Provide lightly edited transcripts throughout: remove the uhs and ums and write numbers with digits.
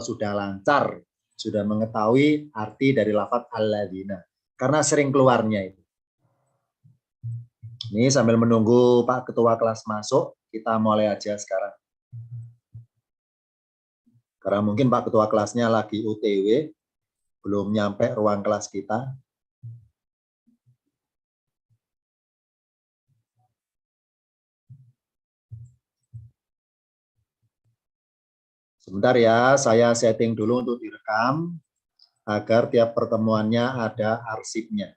sudah lancar, sudah mengetahui arti dari lafadz alladzina. Karena sering keluarnya itu. Ini sambil menunggu Pak Ketua kelas masuk, kita mulai aja sekarang. Karena mungkin Pak Ketua kelasnya lagi UTW, belum nyampe ruang kelas kita. Sebentar ya, saya setting dulu untuk direkam, agar tiap pertemuannya ada arsipnya.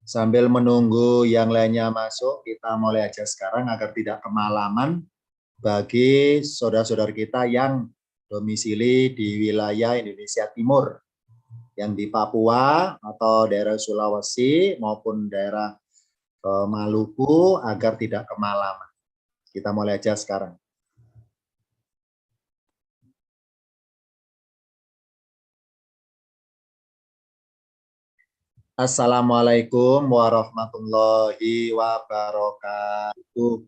Sambil menunggu yang lainnya masuk, kita mulai aja sekarang agar tidak kemalaman bagi saudara-saudara kita yang domisili di wilayah Indonesia Timur, yang di Papua atau daerah Sulawesi maupun daerah Maluku, agar tidak kemalaman. Kita mulai aja sekarang. Assalamualaikum warahmatullahi wabarakatuh.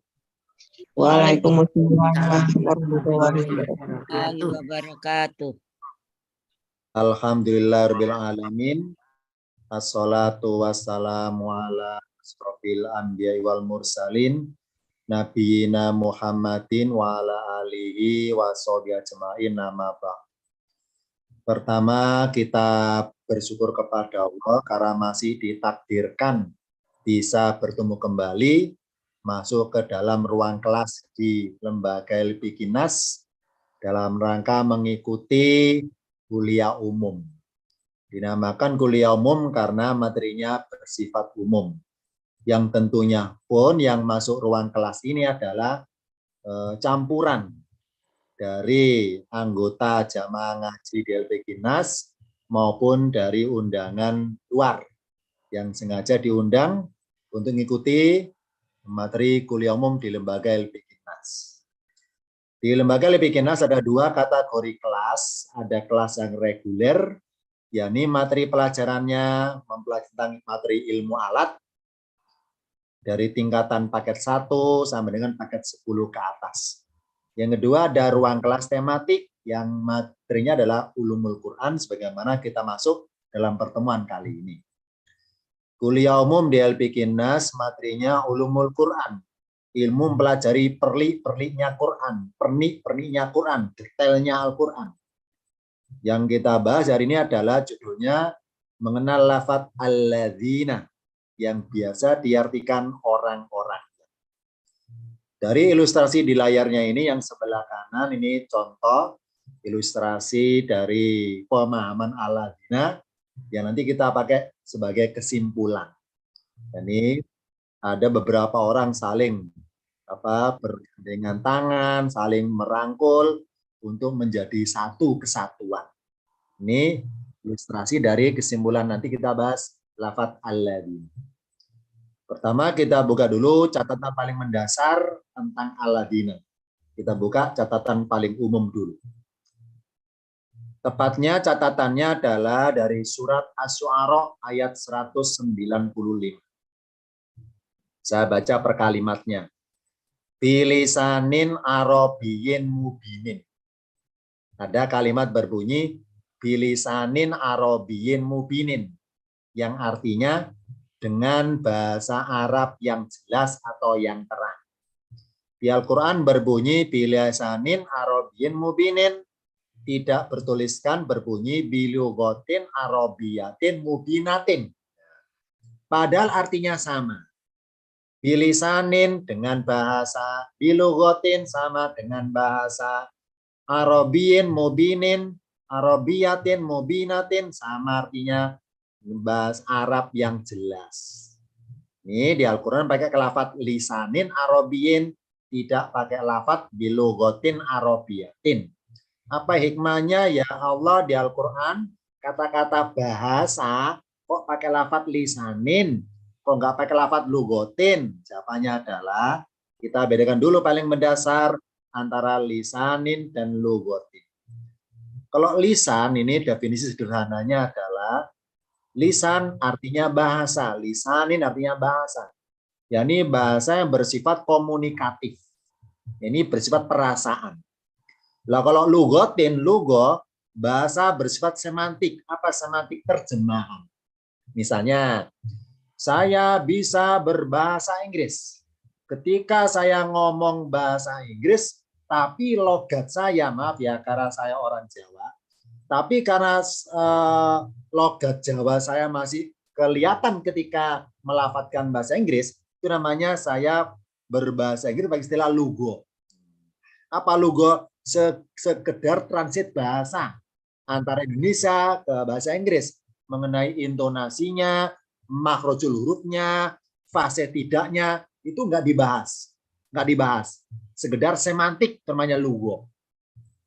Waalaikumsalam warahmatullahi wabarakatuh. Alhamdulillahirabbil alamin. Assalatu wassalamu ala asrofil anbiya'i wal mursalin nabiyina Muhammadin wa ala alihi wa sahbihi ajma'in, nama ba'd. Pertama, kita bersyukur kepada Allah karena masih ditakdirkan bisa bertemu kembali masuk ke dalam ruang kelas di Lembaga Ilfiqinas dalam rangka mengikuti kuliah umum. Dinamakan kuliah umum karena materinya bersifat umum. Yang tentunya pun yang masuk ruang kelas ini adalah campuran dari anggota jamaah ngaji di Ilfiqinas maupun dari undangan luar yang sengaja diundang untuk mengikuti materi kuliah umum di Lembaga Ilfiqinas. Di Lembaga Ilfiqinas ada dua kategori kelas, ada kelas yang reguler, yakni materi pelajarannya mempelajari tentang materi ilmu alat dari tingkatan paket 1 sampai dengan paket 10 ke atas. Yang kedua ada ruang kelas tematik yang materinya adalah ulumul Quran sebagaimana kita masuk dalam pertemuan kali ini. Kuliah umum di Ilfiqinas materinya ulumul Quran, ilmu mempelajari perlik-perliknya Quran, pernik-perniknya Quran, detailnya Al-Quran. Yang kita bahas hari ini adalah judulnya mengenal lafadz alladzina yang biasa diartikan orang-orang. Dari ilustrasi di layarnya ini yang sebelah kanan ini contoh ilustrasi dari pemahaman alladzina yang nanti kita pakai sebagai kesimpulan. Ini ada beberapa orang saling bergandengan tangan, saling merangkul untuk menjadi satu kesatuan. Ini ilustrasi dari kesimpulan, nanti kita bahas lafadz alladzina. Pertama kita buka dulu catatan paling mendasar tentang alladzina. Kita buka catatan paling umum dulu. Tepatnya catatannya adalah dari surat Asy-Syu'ara ayat 195. Saya baca per kalimatnya. Bilisanin arabiyyin mubinin. Ada kalimat berbunyi bilisanin arabiyyin mubinin yang artinya dengan bahasa Arab yang jelas atau yang terang. Di Al-Quran berbunyi bilisanin arabiyyin mubinin, tidak bertuliskan berbunyi bilughatin arabiyatin mubinatin. Padahal artinya sama. Bilisanin dengan bahasa, bilughatin sama dengan bahasa, arabiyyin mubinin, arabiyatin mubinatin sama artinya bahasa Arab yang jelas. Ini di Al-Quran pakai lafadz lisanin arabiyyin, tidak pakai lafadz bilughatin arabiyatin. Apa hikmahnya ya Allah di Al-Quran? Kata-kata bahasa kok pakai lafat lisanin, kok nggak pakai lafat lugotin? Jawabannya adalah kita bedakan dulu paling mendasar antara lisanin dan lugotin. Kalau lisan ini definisi sederhananya adalah lisan artinya bahasa, lisanin artinya bahasa. Yakni bahasa yang bersifat komunikatif. Ini bersifat perasaan. Lah kalau lugotin, lugo bahasa bersifat semantik. Apa semantik? Terjemahan. Misalnya, saya bisa berbahasa Inggris. Ketika saya ngomong bahasa Inggris, tapi logat saya, maaf ya, karena saya orang Jawa, tapi karena logat Jawa saya masih kelihatan ketika melafadzkan bahasa Inggris, itu namanya saya berbahasa Inggris pakai istilah lugo. Apa lugo? Sekedar transit bahasa antara Indonesia ke bahasa Inggris mengenai intonasinya, makhrajul hurufnya, fase tidaknya itu nggak dibahas, sekedar semantik namanya lugo.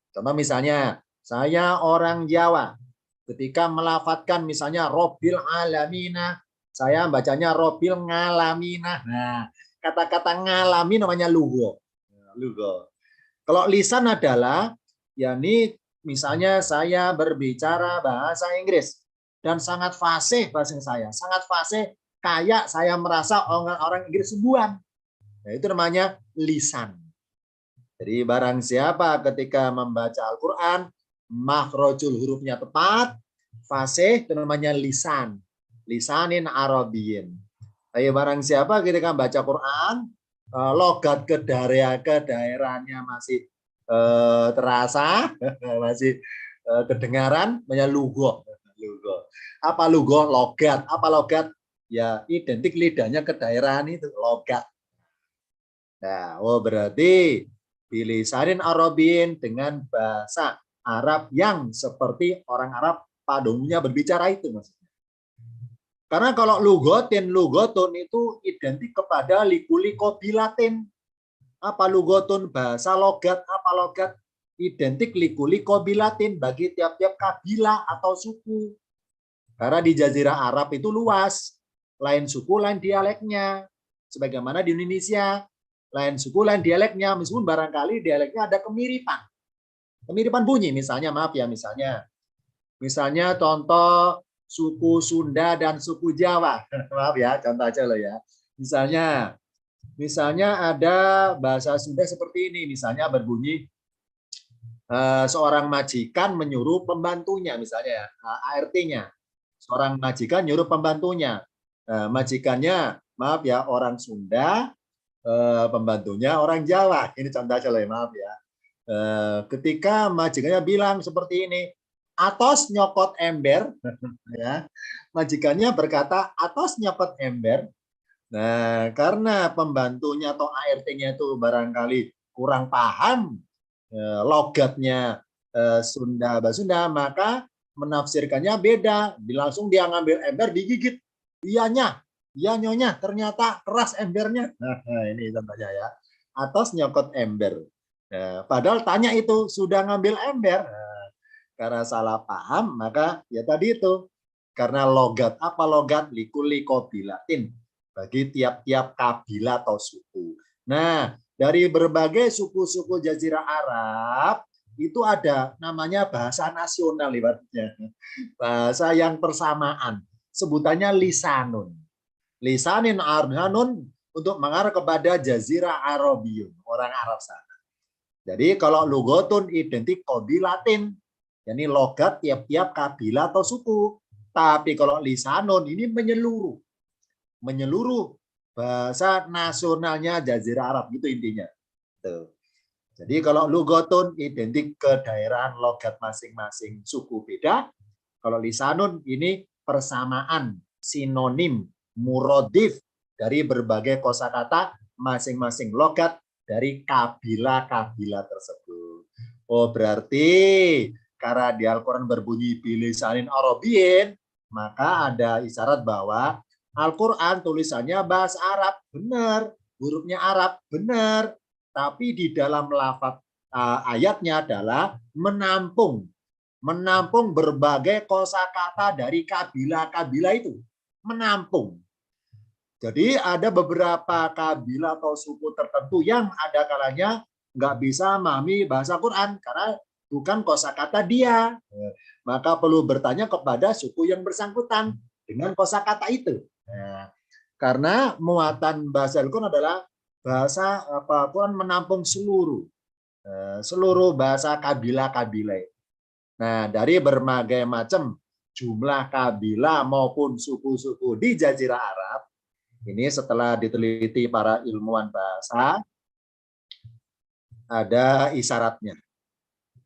Contoh misalnya saya orang Jawa, ketika melafadzkan misalnya Robbil alamina, saya bacanya Robbil ngalamina. Nah, kata-kata ngalami namanya lugo. Lugo. Kalau lisan adalah, yakni misalnya saya berbicara bahasa Inggris dan sangat fasih bahasa saya, sangat fasih, kayak saya merasa orang Inggris sebuan. Nah, itu namanya lisan. Jadi barang siapa ketika membaca Al-Quran, makhrajul hurufnya tepat, fasih itu namanya lisan. Lisanin Arabiyyin. Tapi barang siapa ketika membaca Quran, logat ke daerahnya masih terasa, masih kedengaran, namanya lugo. Apa lugo? Logat. Apa logat? Ya identik lidahnya ke daerahan itu, logat. Nah, berarti bilisanin Arabin dengan bahasa Arab yang seperti orang Arab pada umumnya berbicara itu maksudnya. Karena kalau lugotun itu identik kepada likuli kobilatin. Apa lugotun? Bahasa logat. Apa logat? Identik likuli kobilatin bagi tiap-tiap kabilah atau suku. Karena di Jazirah Arab itu luas. Lain suku, lain dialeknya. Sebagaimana di Indonesia. Lain suku, lain dialeknya. Meskipun barangkali dialeknya ada kemiripan. Kemiripan bunyi misalnya, maaf ya, misalnya contoh suku Sunda dan suku Jawa. Maaf ya, contoh aja loh ya. Misalnya ada bahasa Sunda seperti ini, misalnya berbunyi seorang majikan menyuruh pembantunya, misalnya ya, ART-nya. Seorang majikan nyuruh pembantunya. Majikannya, maaf ya, orang Sunda, pembantunya orang Jawa. Ini contoh aja loh ya, maaf ya. Ketika majikannya bilang seperti ini, atos nyokot ember, ya, majikannya berkata atos nyokot ember. Nah, karena pembantunya atau ART-nya itu barangkali kurang paham logatnya Sunda bahasa Sunda, maka menafsirkannya beda. Langsung dia ngambil ember digigit. Iya nyonya, ternyata keras embernya. Nah, ini contohnya ya. Atos nyokot ember. Nah, padahal tanya itu sudah ngambil ember. Nah, karena salah paham, maka ya tadi itu. Karena logat, apa logat? Likuli kobilatin. Bagi tiap-tiap kabilah atau suku. Nah, dari berbagai suku-suku Jazirah Arab, itu ada namanya bahasa nasional ibaratnya. Bahasa yang persamaan. Sebutannya lisanun. Lisanin arhanun untuk mengarah kepada Jazirah Arabiyun, orang Arab sana. Jadi kalau lugotun identik kobilatin, yakni logat tiap-tiap kabilah atau suku. Tapi kalau lisanun ini menyeluruh bahasa nasionalnya Jazirah Arab, gitu intinya. Tuh. Jadi kalau lugotun identik ke daerah logat masing-masing suku beda. Kalau lisanun ini persamaan, sinonim, murodif dari berbagai kosakata masing-masing logat dari kabilah-kabilah tersebut. Oh, berarti karena di Al-Quran berbunyi bilisanin Arabiyyin, maka ada isyarat bahwa Al-Quran tulisannya bahasa Arab, benar, hurufnya Arab, benar, tapi di dalam lafaz ayatnya adalah menampung menampung berbagai kosakata dari kabilah-kabilah itu. Menampung. Jadi ada beberapa kabilah atau suku tertentu yang ada kalanya nggak bisa memahami bahasa Quran karena bukan kosakata dia. Maka perlu bertanya kepada suku yang bersangkutan dengan kosakata itu. Nah, karena muatan bahasa Al-Quran adalah bahasa Quran menampung seluruh bahasa kabilah-kabilah. Nah, dari berbagai macam jumlah kabilah maupun suku-suku di Jazirah Arab, ini setelah diteliti para ilmuwan bahasa, ada isyaratnya.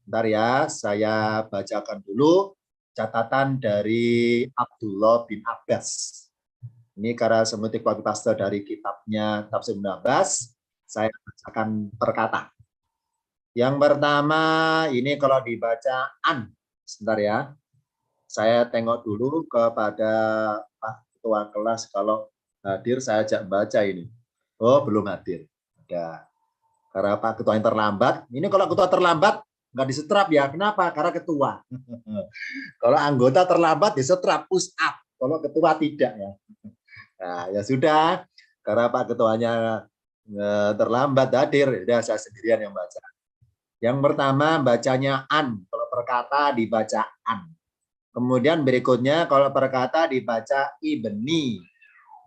Bentar ya, saya bacakan dulu catatan dari Abdullah bin Abbas. Ini karena semutik kualitas dari kitabnya Tafsir Ibnu Abbas, saya bacakan per kata. Yang pertama, ini kalau dibaca an, sebentar ya. Saya tengok dulu kepada Pak Ketua kelas, kalau hadir saya ajak baca ini. Oh, belum hadir. Ada. Karena Pak Ketua yang terlambat. Ini kalau Ketua terlambat, nggak disetrap ya. Kenapa? Karena Ketua. Kalau anggota terlambat, disetrap, push up. Kalau Ketua tidak ya. Nah, ya sudah, karena Pak Ketuanya terlambat hadir, ya saya sendirian yang baca. Yang pertama bacanya an, kalau perkata dibaca an. Kemudian berikutnya kalau perkata dibaca ibni.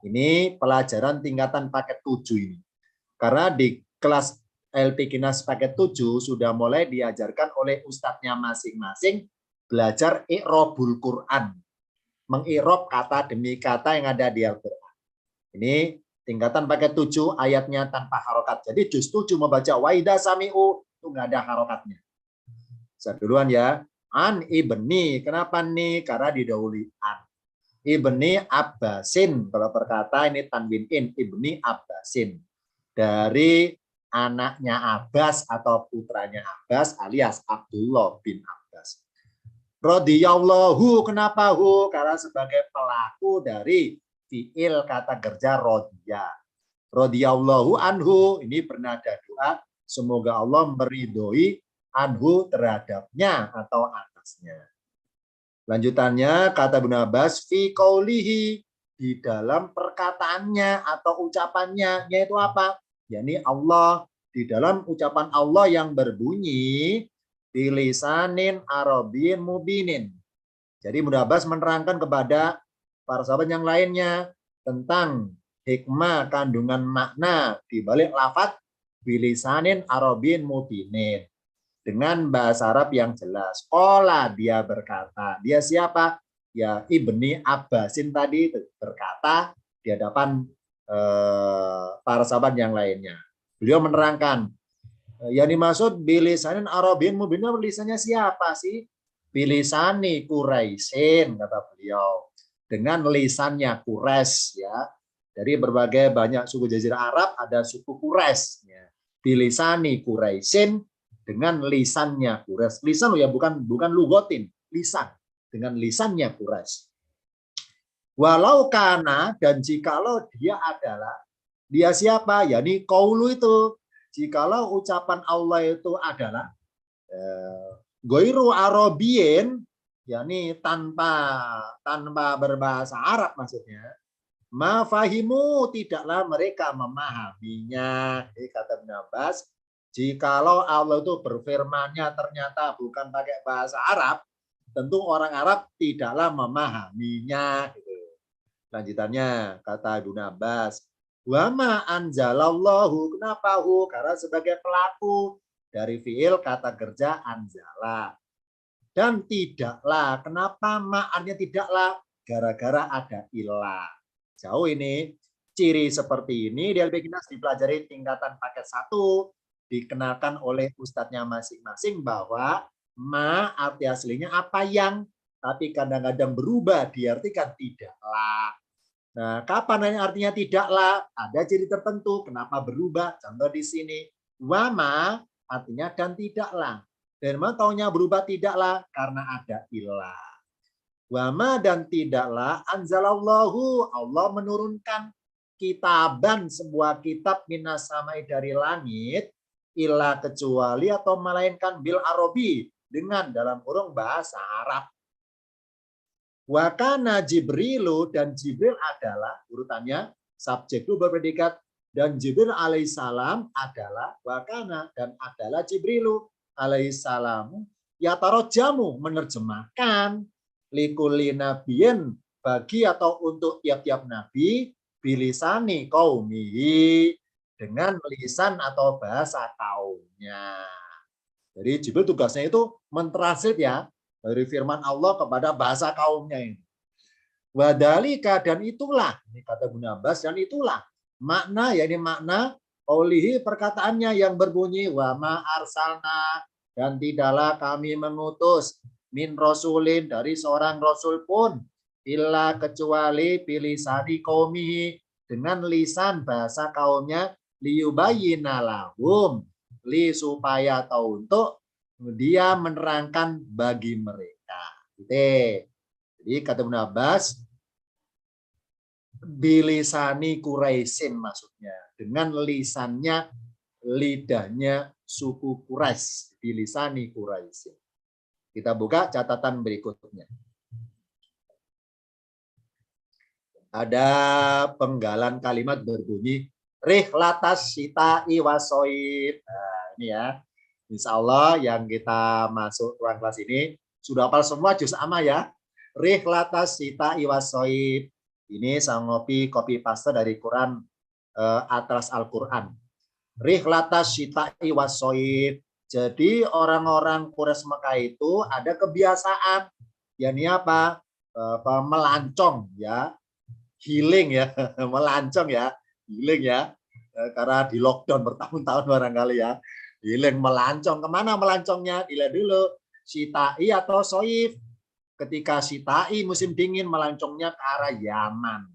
Ini pelajaran tingkatan paket 7 ini. Karena di kelas LP Kinas paket 7 sudah mulai diajarkan oleh ustadznya masing-masing belajar i'robul Quran. Mengirob kata demi kata yang ada di Al-Quran. Ini tingkatan paket 7 ayatnya tanpa harokat. Jadi juz 7 membaca waida sami'u itu nggak ada harokatnya. Saya duluan ya. An ibni. Kenapa nih? Karena didahului an. Ibni Abbasin. Kalau perkata ini tanwin in. Ibni Abbasin. Dari anaknya Abbas atau putranya Abbas alias Abdullah bin Abbas. Radhiyallahu. Kenapa hu? Karena sebagai pelaku dari fiil kata kerja rodiyah. Radhiyallahu anhu, ini bernada doa, semoga Allah meridhoi anhu terhadapnya atau atasnya. Lanjutannya kata Ibnu Abbas fi qaulihi, di dalam perkataannya atau ucapannya, yaitu apa? Yakni Allah, di dalam ucapan Allah yang berbunyi bilisanin arabiyyin mubinin. Jadi Ibnu Abbas menerangkan kepada para sahabat yang lainnya tentang hikmah kandungan makna di balik lafaz bilisanin arabiyyin mubinin, dengan bahasa Arab yang jelas. Qala, dia berkata. Dia siapa? Ya Ibni Abbasin tadi berkata di hadapan para sahabat yang lainnya. Beliau menerangkan, yang dimaksud bilisanin arabiyyin mubinin, lisannya siapa sih? Bilisani Quraisyin, kata beliau. Dengan lisannya Quraisy ya. Dari berbagai banyak suku Jazirah Arab ada suku Quraisy ya. Bilisani Quraisyin, dengan lisannya Quraisy. Lisan ya, bukan lugotin, lisan. Dengan lisannya Quraisy. Walau kana, dan jikalau dia adalah, dia siapa? Yani qaulu itu. Jikalau ucapan Allah itu adalah goiru arabien, yakni tanpa berbahasa Arab maksudnya, ma fahimu, tidaklah mereka memahaminya. Jadi kata Ibnu Abbas, jikalau Allah itu berfirmannya ternyata bukan pakai bahasa Arab, tentu orang Arab tidaklah memahaminya. Lanjutannya kata Ibnu Abbas, wa ma anzalallahu, kenapa hu? Karena sebagai pelaku dari fiil kata kerja anzala. Dan tidaklah, kenapa ma'annya tidaklah? Gara-gara ada ilah. Jauh ini, ciri seperti ini di LP Kinas dipelajari tingkatan paket 1, dikenalkan oleh ustadznya masing-masing bahwa ma arti aslinya apa yang, tapi kadang-kadang berubah diartikan tidaklah. Nah, kapan artinya tidaklah? Ada ciri tertentu. Kenapa berubah? Contoh di sini. Wama artinya dan tidaklah. Dan mana taunya berubah tidaklah? Karena ada ilah. Wama dan tidaklah anzalallahu, Allah menurunkan kitaban, sebuah kitab minas samai dari langit, ilah kecuali atau melainkan bil arabi, dengan dalam kurung bahasa Arab. Wa kana Jibrilu, dan Jibril adalah urutannya subjek itu berpredikat, dan Jibril alaihissalam adalah wa kana, dan adalah Jibrilu alaihissalam ya jamu menerjemahkan likulli nabiyin, bagi atau untuk tiap-tiap nabi, bilisani qaumihi, dengan lisan atau bahasa kaumnya. Jadi Jibril tugasnya itu mentranslate ya dari firman Allah kepada bahasa kaumnya ini. Wadalika, dan itulah, ini kata Ibnu Abbas, dan itulah makna, yakni makna qaulihi, perkataannya yang berbunyi wa ma arsalna, dan tidaklah kami mengutus min rasulin, dari seorang rasul pun, illa kecuali bilisani qaumihi, dengan lisan bahasa kaumnya, liyubayyina lahum, li supaya atau untuk dia menerangkan bagi mereka. Jadi kata Ibnu Abbas, bilisani Quraisyin, maksudnya dengan lisannya, lidahnya suku Quraisy, bilisani Quraisyin. Kita buka catatan berikutnya. Ada penggalan kalimat berbunyi rihlatas sita'i wasoib. Nah, ini ya. Insya Allah yang kita masuk ruang kelas ini sudah hafal semua juz amma ya. Rihlatas sita'i wasoib. Ini saya copy paste dari Quran, Atlas Al-Quran. Rihlatas sita'i wasoib. Jadi orang-orang Quraisy Mekah itu ada kebiasaan, yakni apa? Melancong ya, healing ya, melancong ya, healing ya, karena di lockdown bertahun-tahun barangkali ya, healing melancong. Kemana melancongnya? Dilihat dulu, sita'i atau soif. Ketika sita'i musim dingin, melancongnya ke arah Yaman.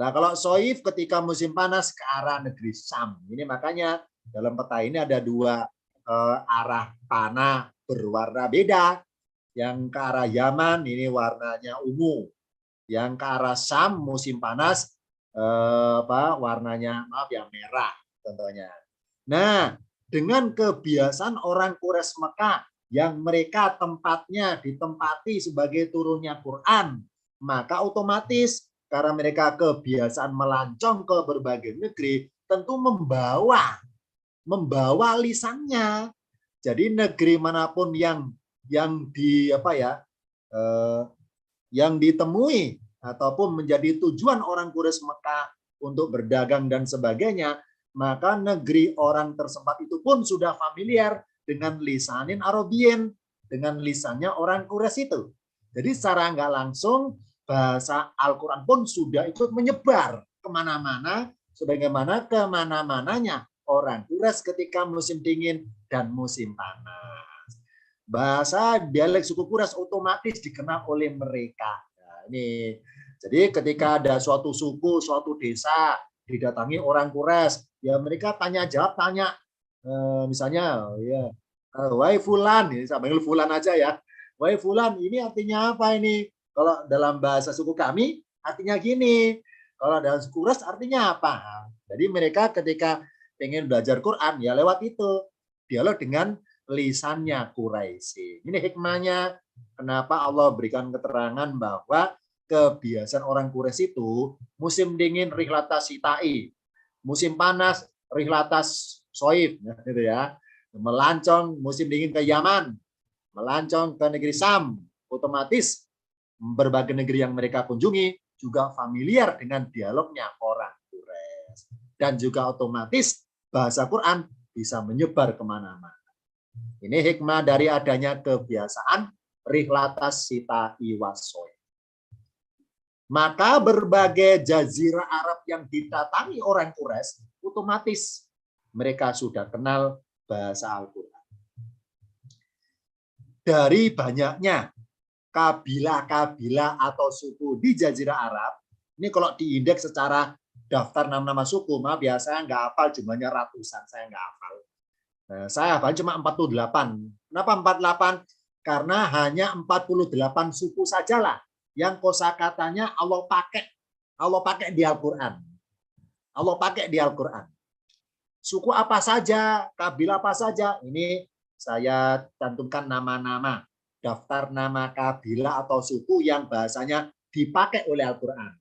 Nah kalau soif ketika musim panas ke arah negeri Syam. Ini makanya dalam peta ini ada dua arah panah berwarna beda. Yang ke arah Yaman ini warnanya ungu. Yang ke arah Syam musim panas warnanya merah contohnya. Nah, dengan kebiasaan orang Quraisy Mekah yang mereka tempatnya ditempati sebagai turunnya Quran, maka otomatis karena mereka kebiasaan melancong ke berbagai negeri, tentu membawa lisannya. Jadi negeri manapun yang ditemui ataupun menjadi tujuan orang Quraisy Mekah untuk berdagang dan sebagainya, maka negeri orang tersebut itu pun sudah familiar dengan lisanin Arabien, dengan lisannya orang Quraisy itu. Jadi secara nggak langsung bahasa Al-Quran pun sudah ikut menyebar kemana-mana, sebagaimana kemana-mananya orang Quraisy ketika musim dingin dan musim panas. Bahasa dialek suku Quraisy otomatis dikenal oleh mereka. Nah, ini jadi ketika ada suatu suku, suatu desa didatangi orang Quraisy, ya mereka tanya jawab, misalnya ya, wahai fulan, ini saya panggil fulan aja ya. Wahai fulan, ini artinya apa ini? Kalau dalam bahasa suku kami artinya gini. Kalau dalam suku Quraisy artinya apa? Jadi mereka ketika pengen belajar Quran ya lewat itu, dialog dengan lisannya Quraisy. Ini hikmahnya kenapa Allah berikan keterangan bahwa kebiasaan orang Quraisy itu musim dingin rihlatas sita'i, musim panas rihlatas soif, gitu ya. Melancong musim dingin ke Yaman, melancong ke negeri Syam, otomatis berbagai negeri yang mereka kunjungi juga familiar dengan dialognya orang Quraisy, dan juga otomatis bahasa Quran bisa menyebar kemana-mana. Ini hikmah dari adanya kebiasaan rihlatas sita'i wasoif. Maka berbagai jazirah Arab yang didatangi orang Quraisy, otomatis mereka sudah kenal bahasa Al-Quran. Dari banyaknya kabilah-kabilah atau suku di jazirah Arab, ini kalau diindeks secara daftar nama-nama suku, biasanya nggak hafal, jumlahnya ratusan, saya nggak hafal. Nah, saya hafal cuma 48. Kenapa 48? Karena hanya 48 suku sajalah yang kosakatanya Allah pakai di Al-Quran. Allah pakai di Al-Quran. Suku apa saja, kabilah apa saja, ini saya cantumkan nama-nama, daftar nama kabilah atau suku yang bahasanya dipakai oleh Al-Quran.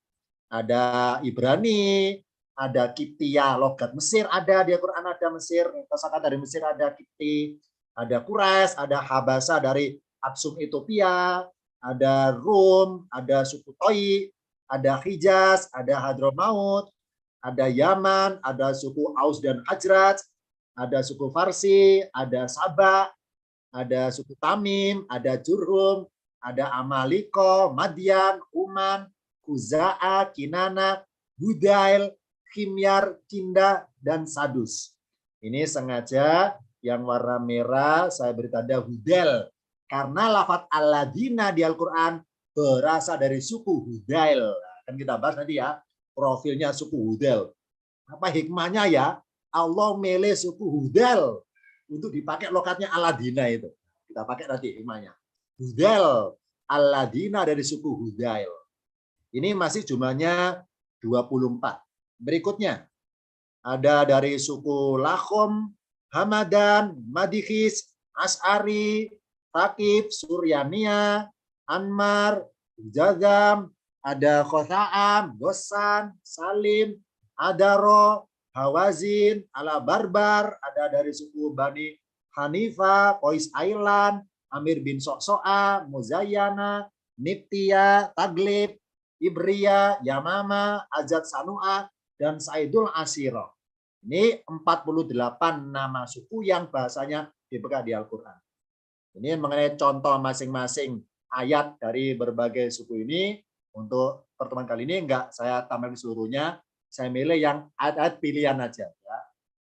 Ada Ibrani, ada Kiptia, logat Mesir ada di Al-Quran, ada Mesir, kosakata dari Mesir ada Kipti, ada Quraisy, ada Habasa dari Aksum Ethiopia, ada Rum, ada suku Toi, ada Hijaz, ada Hadramaut, ada Yaman, ada suku Aus dan Khazraj, ada suku Farsi, ada Sabah, ada suku Tamim, ada Jurhum, ada Amaliko, Madian, Uman, Kuza'a, Kinana, Budail, Khimyar, Kinda, dan Sadus. Ini sengaja yang warna merah saya beri tanda Hudail. Karena lafaz Alladzina di Al-Quran berasal dari suku Hudail. Kan kita bahas nanti ya, profilnya suku Hudail. Apa hikmahnya ya? Allah milih suku Hudail untuk dipakai lokatnya Alladzina itu. Kita pakai nanti hikmahnya. Hudail, Alladzina dari suku Hudail. Ini masih jumlahnya 24. Berikutnya, ada dari suku Lakhom, Hamadan, Madihis, As'ari, Thaqif, Suryania, Anmar, Jazam, ada Khosa'am, Gosan, Salim, Adaro, Hawazin, Ala Barbar, ada dari suku Bani Hanifa, Qais Ailan, Amir bin Sokso'a, Muzayyana, Niptia, Taglib, Ibria, Yamama, Azad Sanu'a, dan Saidul Asiro. Ini 48 nama suku yang bahasanya dipegang di Al-Quran. Ini mengenai contoh masing-masing ayat dari berbagai suku ini. Untuk pertemuan kali ini enggak saya tampilkan seluruhnya. Saya milih yang ayat-ayat pilihan aja. Ya.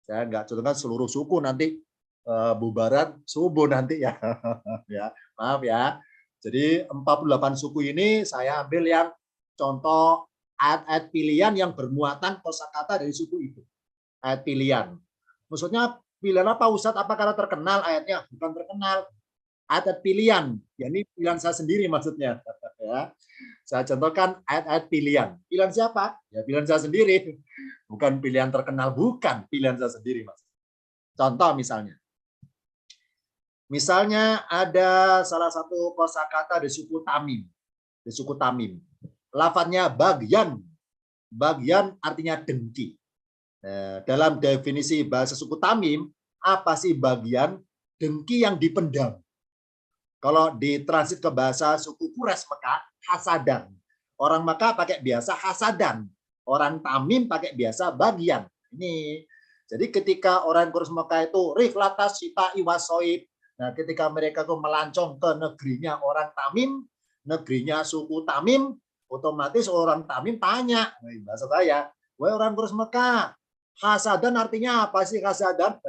Saya enggak contohkan seluruh suku, nanti bubaran subuh nanti ya. Ya, maaf ya. Jadi 48 suku ini saya ambil yang contoh ayat-ayat pilihan yang bermuatan kosakata dari suku itu. Ayat pilihan. Maksudnya pilihan apa Ustadz? Apa karena terkenal ayatnya? Bukan terkenal. Ayat pilihan. Ya, ini pilihan saya sendiri maksudnya. Ya. Saya contohkan ayat-ayat pilihan. Pilihan siapa? Ya pilihan saya sendiri. Bukan pilihan terkenal, bukan. Pilihan saya sendiri, Mas. Contoh misalnya. Misalnya ada salah satu kosakata di suku Tamim. Di suku Tamim. Lafadznya bagian. Bagian artinya dengki. Dalam definisi bahasa suku Tamim, apa sih bagian? Dengki yang dipendam. Kalau ditransit ke bahasa suku Quraisy Mekah, hasadan. Orang Mekah pakai biasa hasadan. Orang Tamim pakai biasa bagian. Ini. Jadi ketika orang Quraisy Mekah itu riflatas sita iwasoid. Nah, ketika mereka itu melancong ke negerinya orang Tamim, negerinya suku Tamim, otomatis orang Tamim tanya, bahasa saya, wahai orang Quraisy Mekah, hasadan artinya apa sih hasadan?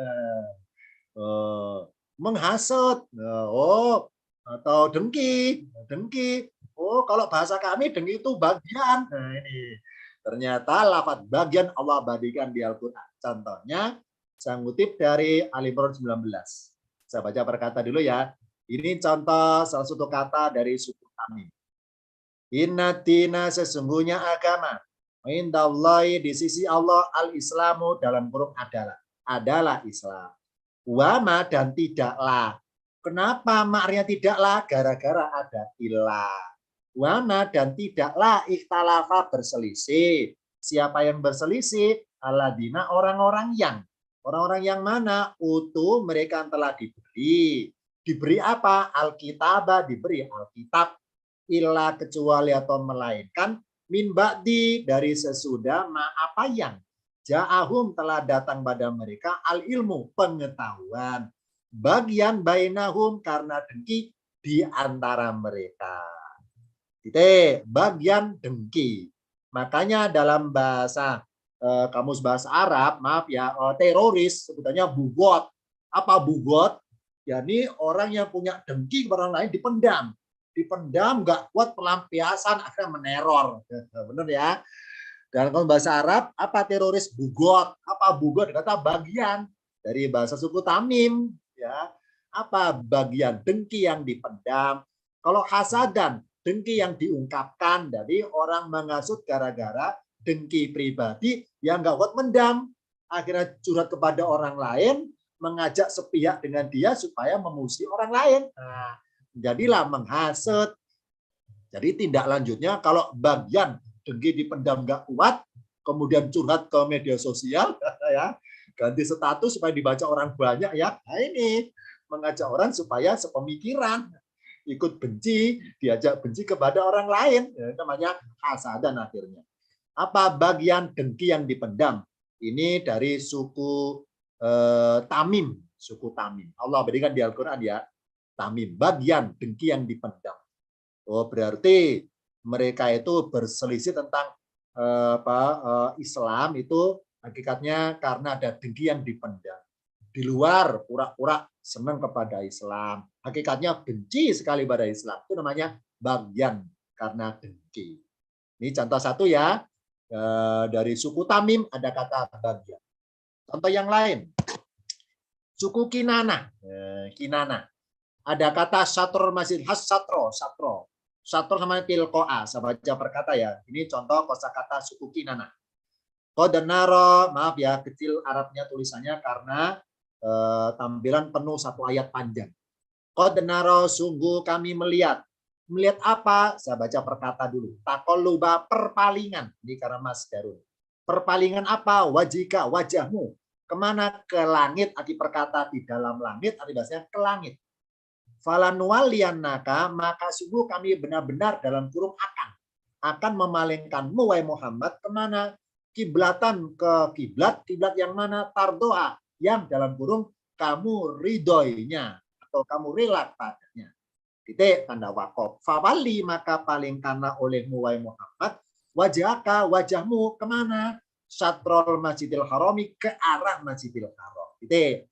Menghasut. Oh, atau dengki. Dengki. Oh, kalau bahasa kami dengki itu bagian. Nah, ini. Ternyata lafaz bagian Allah abadikan di Al-Quran. Contohnya, saya ngutip dari Ali Imran 19. Saya baca perkata dulu ya. Ini contoh salah satu kata dari suku Tamim. Inna dina sesungguhnya agama. Indallahi di sisi Allah al-Islamu dalam kurung adalah Islam. Wama dan tidaklah. Kenapa maknanya tidaklah? Gara-gara ada ilah. Wama dan tidaklah ikhtalafa berselisih. Siapa yang berselisih? Aladina orang-orang yang. Orang-orang yang mana? Utuh mereka yang telah diberi. Diberi apa? Alkitabah, diberi Alkitab. Ilah kecuali atau melainkan. Min ba'di dari sesudah apa yang. Ja'ahum telah datang pada mereka al-ilmu, pengetahuan. Bagian bainahum karena dengki di antara mereka. Bagian dengki. Makanya dalam bahasa kamus bahasa Arab, maaf ya, teroris sebutannya bugot. Apa bugot? Ya ini orang yang punya dengki kepada orang lain dipendam. Dipendam, nggak kuat pelampiasan, akhirnya meneror. Benar ya? Dan kalau bahasa Arab, apa teroris? Bugot. Apa bugot? Kata bagian dari bahasa suku Tamim. Ya, apa bagian dengki yang dipendam. Kalau hasadan, dengki yang diungkapkan dari orang menghasut gara-gara dengki pribadi yang nggak kuat mendam. Akhirnya curhat kepada orang lain, mengajak sepihak dengan dia supaya memusuhi orang lain. Nah, jadilah menghasut. Jadi tindak lanjutnya kalau bagian dengki dipendam nggak kuat, kemudian curhat ke media sosial, ya ganti status supaya dibaca orang banyak ya. Nah ini mengajak orang supaya sepemikiran, ikut benci, diajak benci kepada orang lain, ya, namanya hasadan akhirnya. Apa bagian dengki yang dipendam? Ini dari suku Tamim, suku Tamim. Allah berikan di Al-Quran ya, Tamim, bagian dengki yang dipendam. Oh, berarti mereka itu berselisih tentang Islam itu hakikatnya karena ada dengki yang dipendam. Di luar pura-pura senang kepada Islam, hakikatnya benci sekali pada Islam. Itu namanya bagian karena dengki. Ini contoh satu ya, dari suku Tamim ada kata bagian. Contoh yang lain, suku Kinana. Kinana. Ada kata satro masjid has satro. Satro sama tilkoa. Saya baca perkata ya. Ini contoh kosakata suku Kinana. Kodenaro, maaf ya, kecil Arabnya tulisannya karena tampilan penuh satu ayat panjang. Kodenaro, sungguh kami melihat. Melihat apa? Saya baca perkata dulu. Takoluba, perpalingan. Ini karena Mas Darun. Perpalingan apa? Wajika, wajahmu. Kemana? Ke langit. Arti perkata di dalam langit. Arti bahasanya ke langit. Falanuwaliannaka, maka sungguh kami benar-benar dalam kurung akan memalingkanmu wahai Muhammad kemana? Kiblatan ke kiblat yang mana? Tardoa, yang dalam kurung kamu ridhoinya atau kamu rela padanya. Titik tanda wakof. Fawali, maka palingkanlah olehmu wahai Muhammad wajhaka, wajahmu kemana? Satrol Masjidil Harami, ke arah Masjidil Haram. Titik.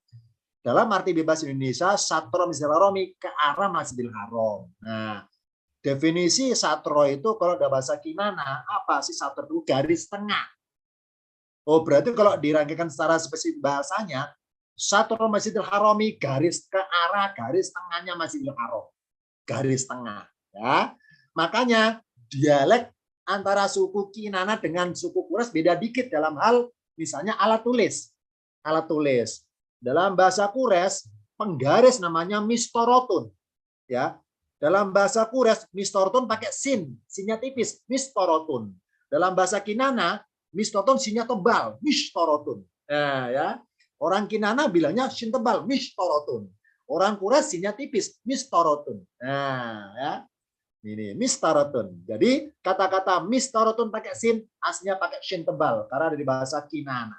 Dalam arti bebas Indonesia, satro Masjidil Harami, ke arah Masjidil Haram. Nah, definisi satro itu kalau dalam bahasa Kinana, apa sih satro itu? Garis tengah. Oh, berarti kalau dirangkaikan secara spesifik bahasanya, satro Masjidil Harami, garis ke arah, garis tengahnya Masjidil Haram. Garis tengah. Ya. Makanya dialek antara suku Kinana dengan suku Quraisy beda dikit dalam hal misalnya alat tulis. Alat tulis. Dalam bahasa Quraisy, penggaris namanya mistorotun. Ya. Dalam bahasa Quraisy, mistorotun pakai sin, sinnya tipis, mistorotun. Dalam bahasa Kinana, mistorotun sinnya tebal, mistorotun. Nah, ya. Orang Kinana bilangnya sin tebal, mistorotun. Orang Quraisy sinnya tipis, mistorotun. Nah, ya. Ini mistorotun. Jadi kata-kata mistorotun pakai sin, aslinya pakai sin tebal karena dari bahasa Kinana.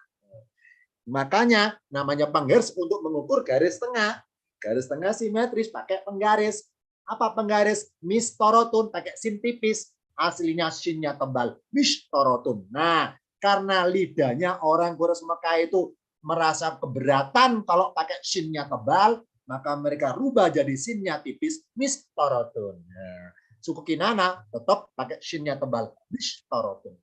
Makanya namanya penggaris untuk mengukur garis tengah. Garis tengah simetris pakai penggaris. Apa penggaris? Mistorotun pakai sin tipis. Aslinya sinnya tebal. Mistorotun. Nah, karena lidahnya orang Quraisy Mekah itu merasa keberatan kalau pakai sinnya tebal, maka mereka rubah jadi sinnya tipis. Mistorotun. Nah, suku Kinana tetap pakai sinnya tebal. Mistorotun.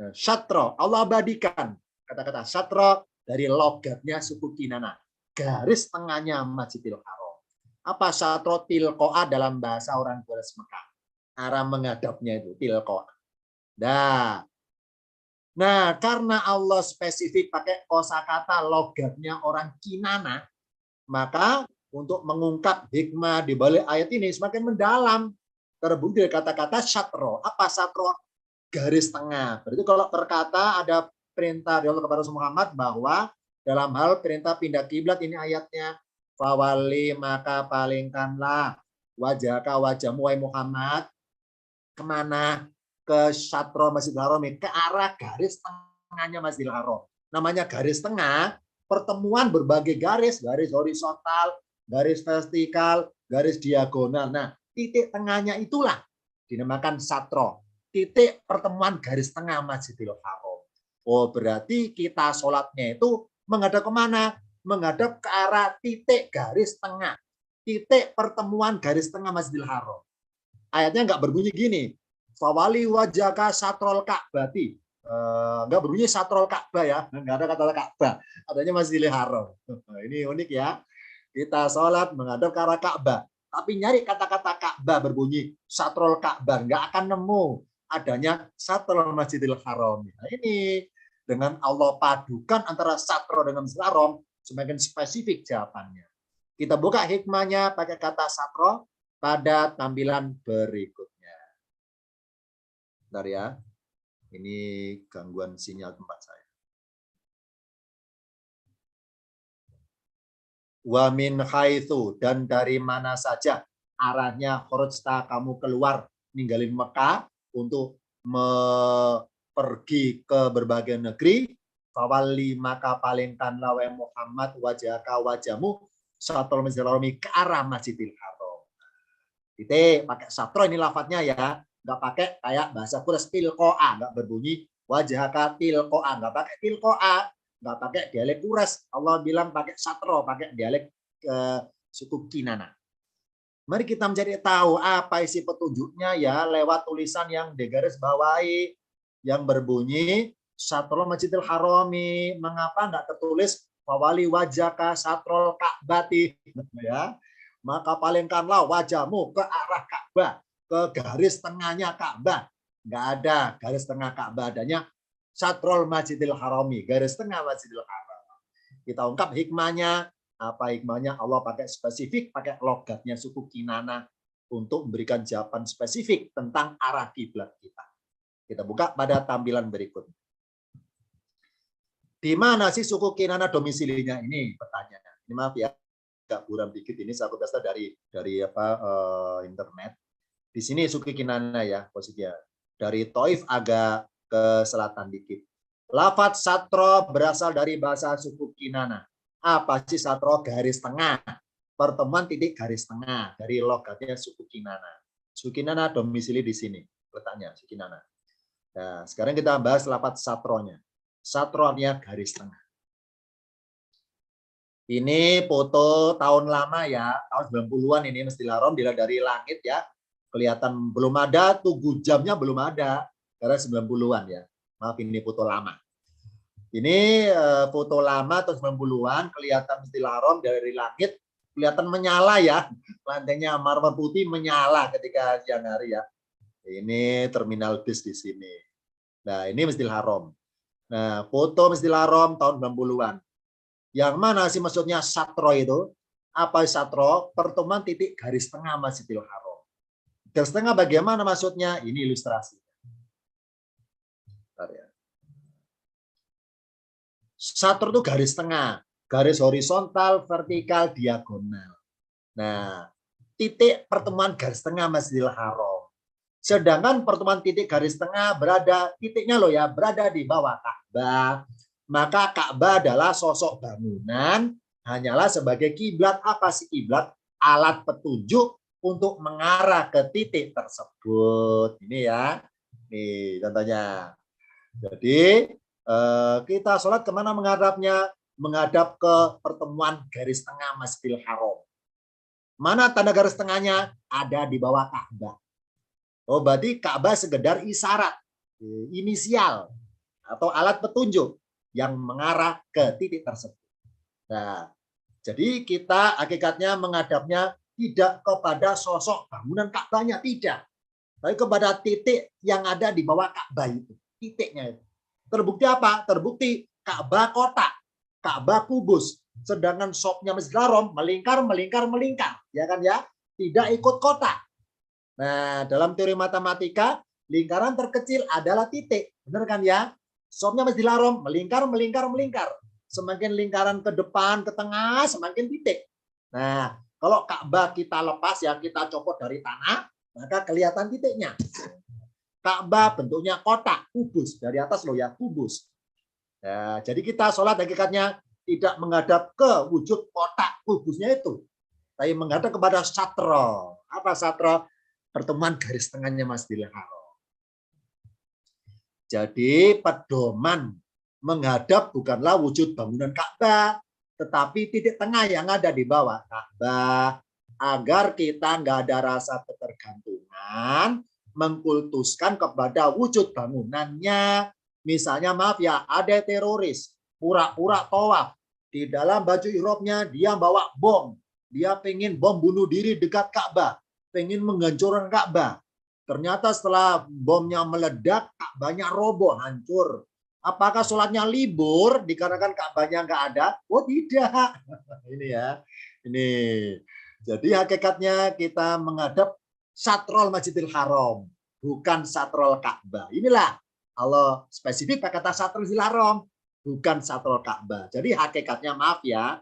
Nah, syatro. Allah abadikan. Kata-kata syatro dari logatnya suku Kinana. Garis tengahnya Masjidil Haram. Apa satro tilkoa dalam bahasa orang Quraisy Mekah? Arah menghadapnya itu tilkoa. Nah, karena Allah spesifik pakai kosakata logatnya orang Kinana, maka untuk mengungkap hikmah di balik ayat ini semakin mendalam. Terbukti dari kata-kata satro. Apa satro? Garis tengah. Berarti kalau berkata ada perintah dari Allah kepada Muhammad bahwa dalam hal perintah pindah kiblat ini ayatnya fawali maka palingkanlah wajahmu wahai Muhammad kemana? Ke syatro Masjidil Haram, ke arah garis tengahnya Masjidil Haram. Namanya garis tengah, pertemuan berbagai garis, garis horizontal, garis vertikal, garis diagonal. Nah, titik tengahnya itulah dinamakan syatro. Titik pertemuan garis tengah Masjidil Haram. Oh, berarti kita sholatnya itu menghadap kemana? Menghadap ke arah titik garis tengah. Titik pertemuan garis tengah Masjidil Haram. Ayatnya nggak berbunyi gini. Fawali wajaka satrol ka'bati. Nggak berbunyi satrol Ka'bah ya. Nggak ada kata Ka'bah. Adanya Masjidil Haram. Ini unik ya. Kita sholat menghadap ke arah Ka'bah. Tapi nyari kata-kata Ka'bah berbunyi satrol Ka'bah. Nggak akan nemu adanya satrol Masjidil Haram. Nah, ini dengan Allah padukan antara satro dengan Masjidil Haram, semakin spesifik jawabannya. Kita buka hikmahnya pakai kata satro pada tampilan berikutnya. Bentar ya. Ini gangguan sinyal tempat saya. Wa min haitsu, dan dari mana saja arahnya khurujta, kamu keluar ninggalin Mekah untuk pergi ke berbagai negeri, fawali, maka palingkanlah wa Muhammad wajhaka, wajahmu satrul masjidil haram, ke arah Masjidil Haram. Titik, pakai satro ini lafadznya ya, nggak pakai kayak bahasa Quraisy tilqoa, nggak berbunyi wajhaka tilqoa, nggak pakai tilqoa, nggak pakai dialek Quraisy. Allah bilang pakai satro, pakai dialek suku Kinana. Mari kita mencari tahu apa isi petunjuknya ya lewat tulisan yang digaris bawahi yang berbunyi satrul Masjidil Harami. Mengapa nggak tertulis fawali wajhaka satrul Ka'bati ya? Maka palingkanlah wajahmu ke arah Ka'bah, ke garis tengahnya Ka'bah. Nggak ada garis tengah Ka'bah, adanya satrul Masjidil Harami, garis tengah Masjidil Haram. Kita ungkap hikmahnya. Apa hikmahnya? Allah pakai spesifik, pakai logatnya suku Kinana untuk memberikan jawaban spesifik tentang arah kiblat kita. Kita buka pada tampilan berikut. Di mana sih suku Kinana domisilinya ini? Pertanyaannya. Ini maaf ya, agak buram dikit, ini saya kutesta dari internet. Di sini suku Kinana ya posisinya. Dari Taif agak ke selatan dikit. Lafadz satro berasal dari bahasa suku Kinana. Apa sih satro? Garis tengah. Pertemuan titik garis tengah dari logatnya suku Kinana. Suku Kinana domisili di sini. Letaknya suku Kinana. Nah, sekarang kita bahas lafadz satronya. Satronya garis tengah. Ini foto tahun lama ya, tahun 90-an ini Masjidil Haram dilihat dari langit ya. Kelihatan belum ada, tugu jamnya belum ada. Karena 90-an ya. Maaf, ini foto lama. Ini foto lama tahun 90-an, kelihatan Masjidil Haram dari langit, kelihatan menyala ya. Lantainya marmer putih menyala ketika siang hari ya. Ini terminal bis di sini. Nah, ini Masjidil Haram. Nah, foto Masjidil Haram tahun 90-an. Yang mana sih maksudnya satro itu? Apa satro? Pertemuan titik garis tengah Masjidil Haram. Garis tengah bagaimana maksudnya? Ini ilustrasi. Bentar ya. Satro itu garis tengah, garis horizontal, vertikal, diagonal. Nah, titik pertemuan garis tengah Masjidil Haram. Sedangkan pertemuan titik garis tengah berada, titiknya loh ya, berada di bawah Ka'bah. Maka Ka'bah adalah sosok bangunan, hanyalah sebagai kiblat. Apa sih kiblat? Alat petunjuk untuk mengarah ke titik tersebut. Ini ya, nih contohnya. Jadi kita sholat kemana menghadapnya? Menghadap ke pertemuan garis tengah Masjidil Haram. Mana tanda garis tengahnya? Ada di bawah Ka'bah. Oh, berarti Ka'bah sekedar isyarat, inisial, atau alat petunjuk yang mengarah ke titik tersebut. Nah, jadi kita hakikatnya menghadapnya tidak kepada sosok bangunan Ka'bahnya, tidak. Tapi kepada titik yang ada di bawah Ka'bah itu. Titiknya itu. Terbukti apa? Terbukti Ka'bah kotak, Ka'bah kubus. Sedangkan shopnya Masjidil Haram melingkar, ya kan ya? Tidak ikut kotak. Nah, dalam teori matematika, lingkaran terkecil adalah titik. Benar kan ya? Shopnya Masjidil Haram melingkar. Semakin lingkaran ke depan, ke tengah, semakin titik. Nah, kalau Ka'bah kita lepas ya, kita copot dari tanah, maka kelihatan titiknya. Ka'bah bentuknya kotak, kubus. Dari atas loh ya, kubus. Nah, jadi kita sholat hakikatnya tidak menghadap ke wujud kotak kubusnya itu. Tapi menghadap kepada satro. Apa satro? Pertemuan garis tengahnya Masjidil Haram. Jadi pedoman menghadap bukanlah wujud bangunan Ka'bah, tetapi titik tengah yang ada di bawah Ka'bah. Agar kita nggak ada rasa ketergantungan, mengkultuskan kepada wujud bangunannya. Misalnya maaf ya, ada teroris pura-pura tawaf di dalam baju ihramnya, dia bawa bom, dia pengen bom bunuh diri dekat Ka'bah, pengen menghancurkan Ka'bah. Ternyata setelah bomnya meledak, Ka'bahnya roboh, hancur. Apakah sholatnya libur dikarenakan Ka'bahnya nggak ada? Oh tidak. Ini ya. Ini. Jadi hakikatnya kita menghadap Satrul Masjidil Haram, bukan Satrul Ka'bah. Inilah Allah spesifik pakai kata Satrul Haram, bukan Satrul Ka'bah. Jadi hakikatnya maaf ya,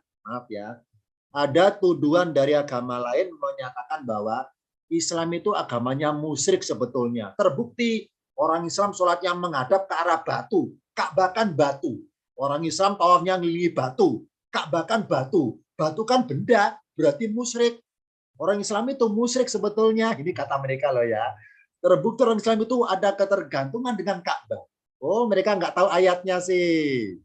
ada tuduhan dari agama lain menyatakan bahwa Islam itu agamanya musyrik sebetulnya. Terbukti orang Islam sholatnya menghadap ke arah batu, Ka'bah kan batu. Orang Islam tawafnya ngelilingi batu, Ka'bah kan batu. Batu kan benda, berarti musyrik. Orang Islam itu musyrik sebetulnya. Ini kata mereka loh ya. Terbukti orang Islam itu ada ketergantungan dengan Ka'bah. Oh, mereka nggak tahu ayatnya sih.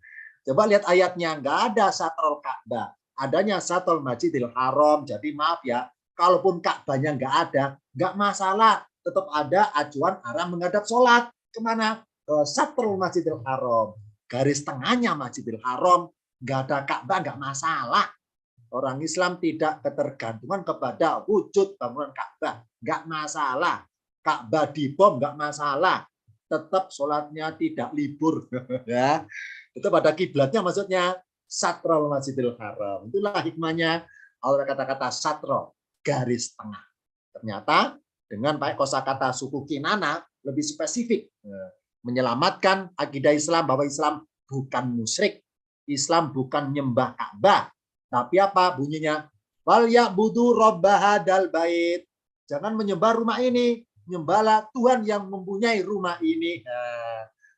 Coba lihat ayatnya, nggak ada satrul Ka'bah. Adanya satrul Masjidil Haram. Jadi maaf ya, kalaupun Ka'bahnya nggak ada, nggak masalah. Tetap ada acuan arah menghadap sholat. Kemana? Ke satrul Masjidil Haram. Garis tengahnya Masjidil Haram, nggak ada Ka'bah, nggak masalah. Orang Islam tidak ketergantungan kepada wujud bangunan Ka'bah, nggak masalah. Ka'bah dibom nggak masalah, tetap sholatnya tidak libur. Ya, tetap ada kiblatnya, maksudnya satrul Masjidil Haram. Itulah hikmahnya Allah kata-kata satro, garis tengah. Ternyata dengan pakai kosakata suku Kinana lebih spesifik, menyelamatkan akidah Islam bahwa Islam bukan musyrik, Islam bukan menyembah Ka'bah, tapi apa bunyinya? Wal ya'budu rabb hadzal bait. Jangan menyembah rumah ini, menyembahlah Tuhan yang mempunyai rumah ini.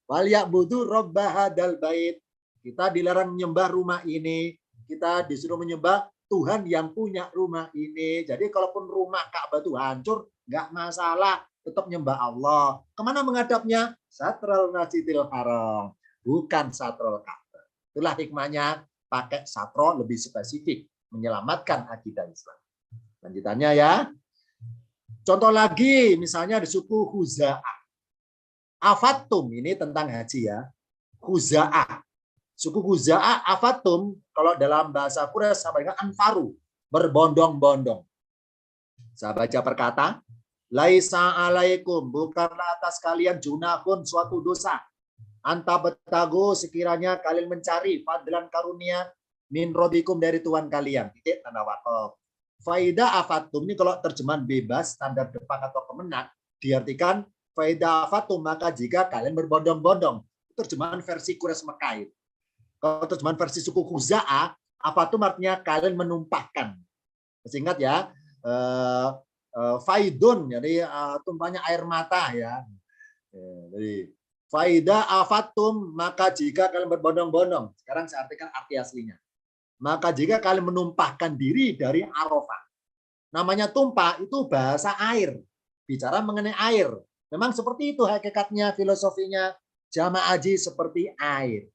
Wal ya'budu rabb hadzal bait. Kita dilarang menyembah rumah ini, kita disuruh menyembah Tuhan yang punya rumah ini. Jadi kalaupun rumah Ka'bah itu hancur, nggak masalah, tetap menyembah Allah. Kemana menghadapnya? Satrul Masjidil Haram, bukan satrul Ka'bah. Itulah hikmahnya pakai satro lebih spesifik, menyelamatkan akidah Islam. Lanjutannya ya. Contoh lagi, misalnya di suku Khuza'ah. Afatum, ini tentang haji ya. Khuza'ah. Suku Khuza'ah, afatum, kalau dalam bahasa Quraisy sama dengan anfaru, berbondong-bondong. Saya baca perkata, laisa alaikum, bukanlah atas kalian junahun suatu dosa. Anta betago, sekiranya kalian mencari fadlan karunia min robikum dari Tuhan kalian. Titik tanda wakaf. Faida afatum, ini kalau terjemahan bebas standar depan atau kemenak diartikan faida afatum, maka jika kalian berbondong-bondong. Terjemahan versi Quraisy Mekah. Kalau terjemahan versi suku Khuza'ah, afatum artinya kalian menumpahkan. Masih ingat ya, faidun, jadi tumpahnya air mata ya. Jadi faida afatum, maka jika kalian berbondong-bondong. Sekarang saya artikan arti aslinya. Maka jika kalian menumpahkan diri dari Arafah. Namanya tumpah itu bahasa air. Bicara mengenai air. Memang seperti itu hakikatnya, filosofinya. Jamaah haji seperti air.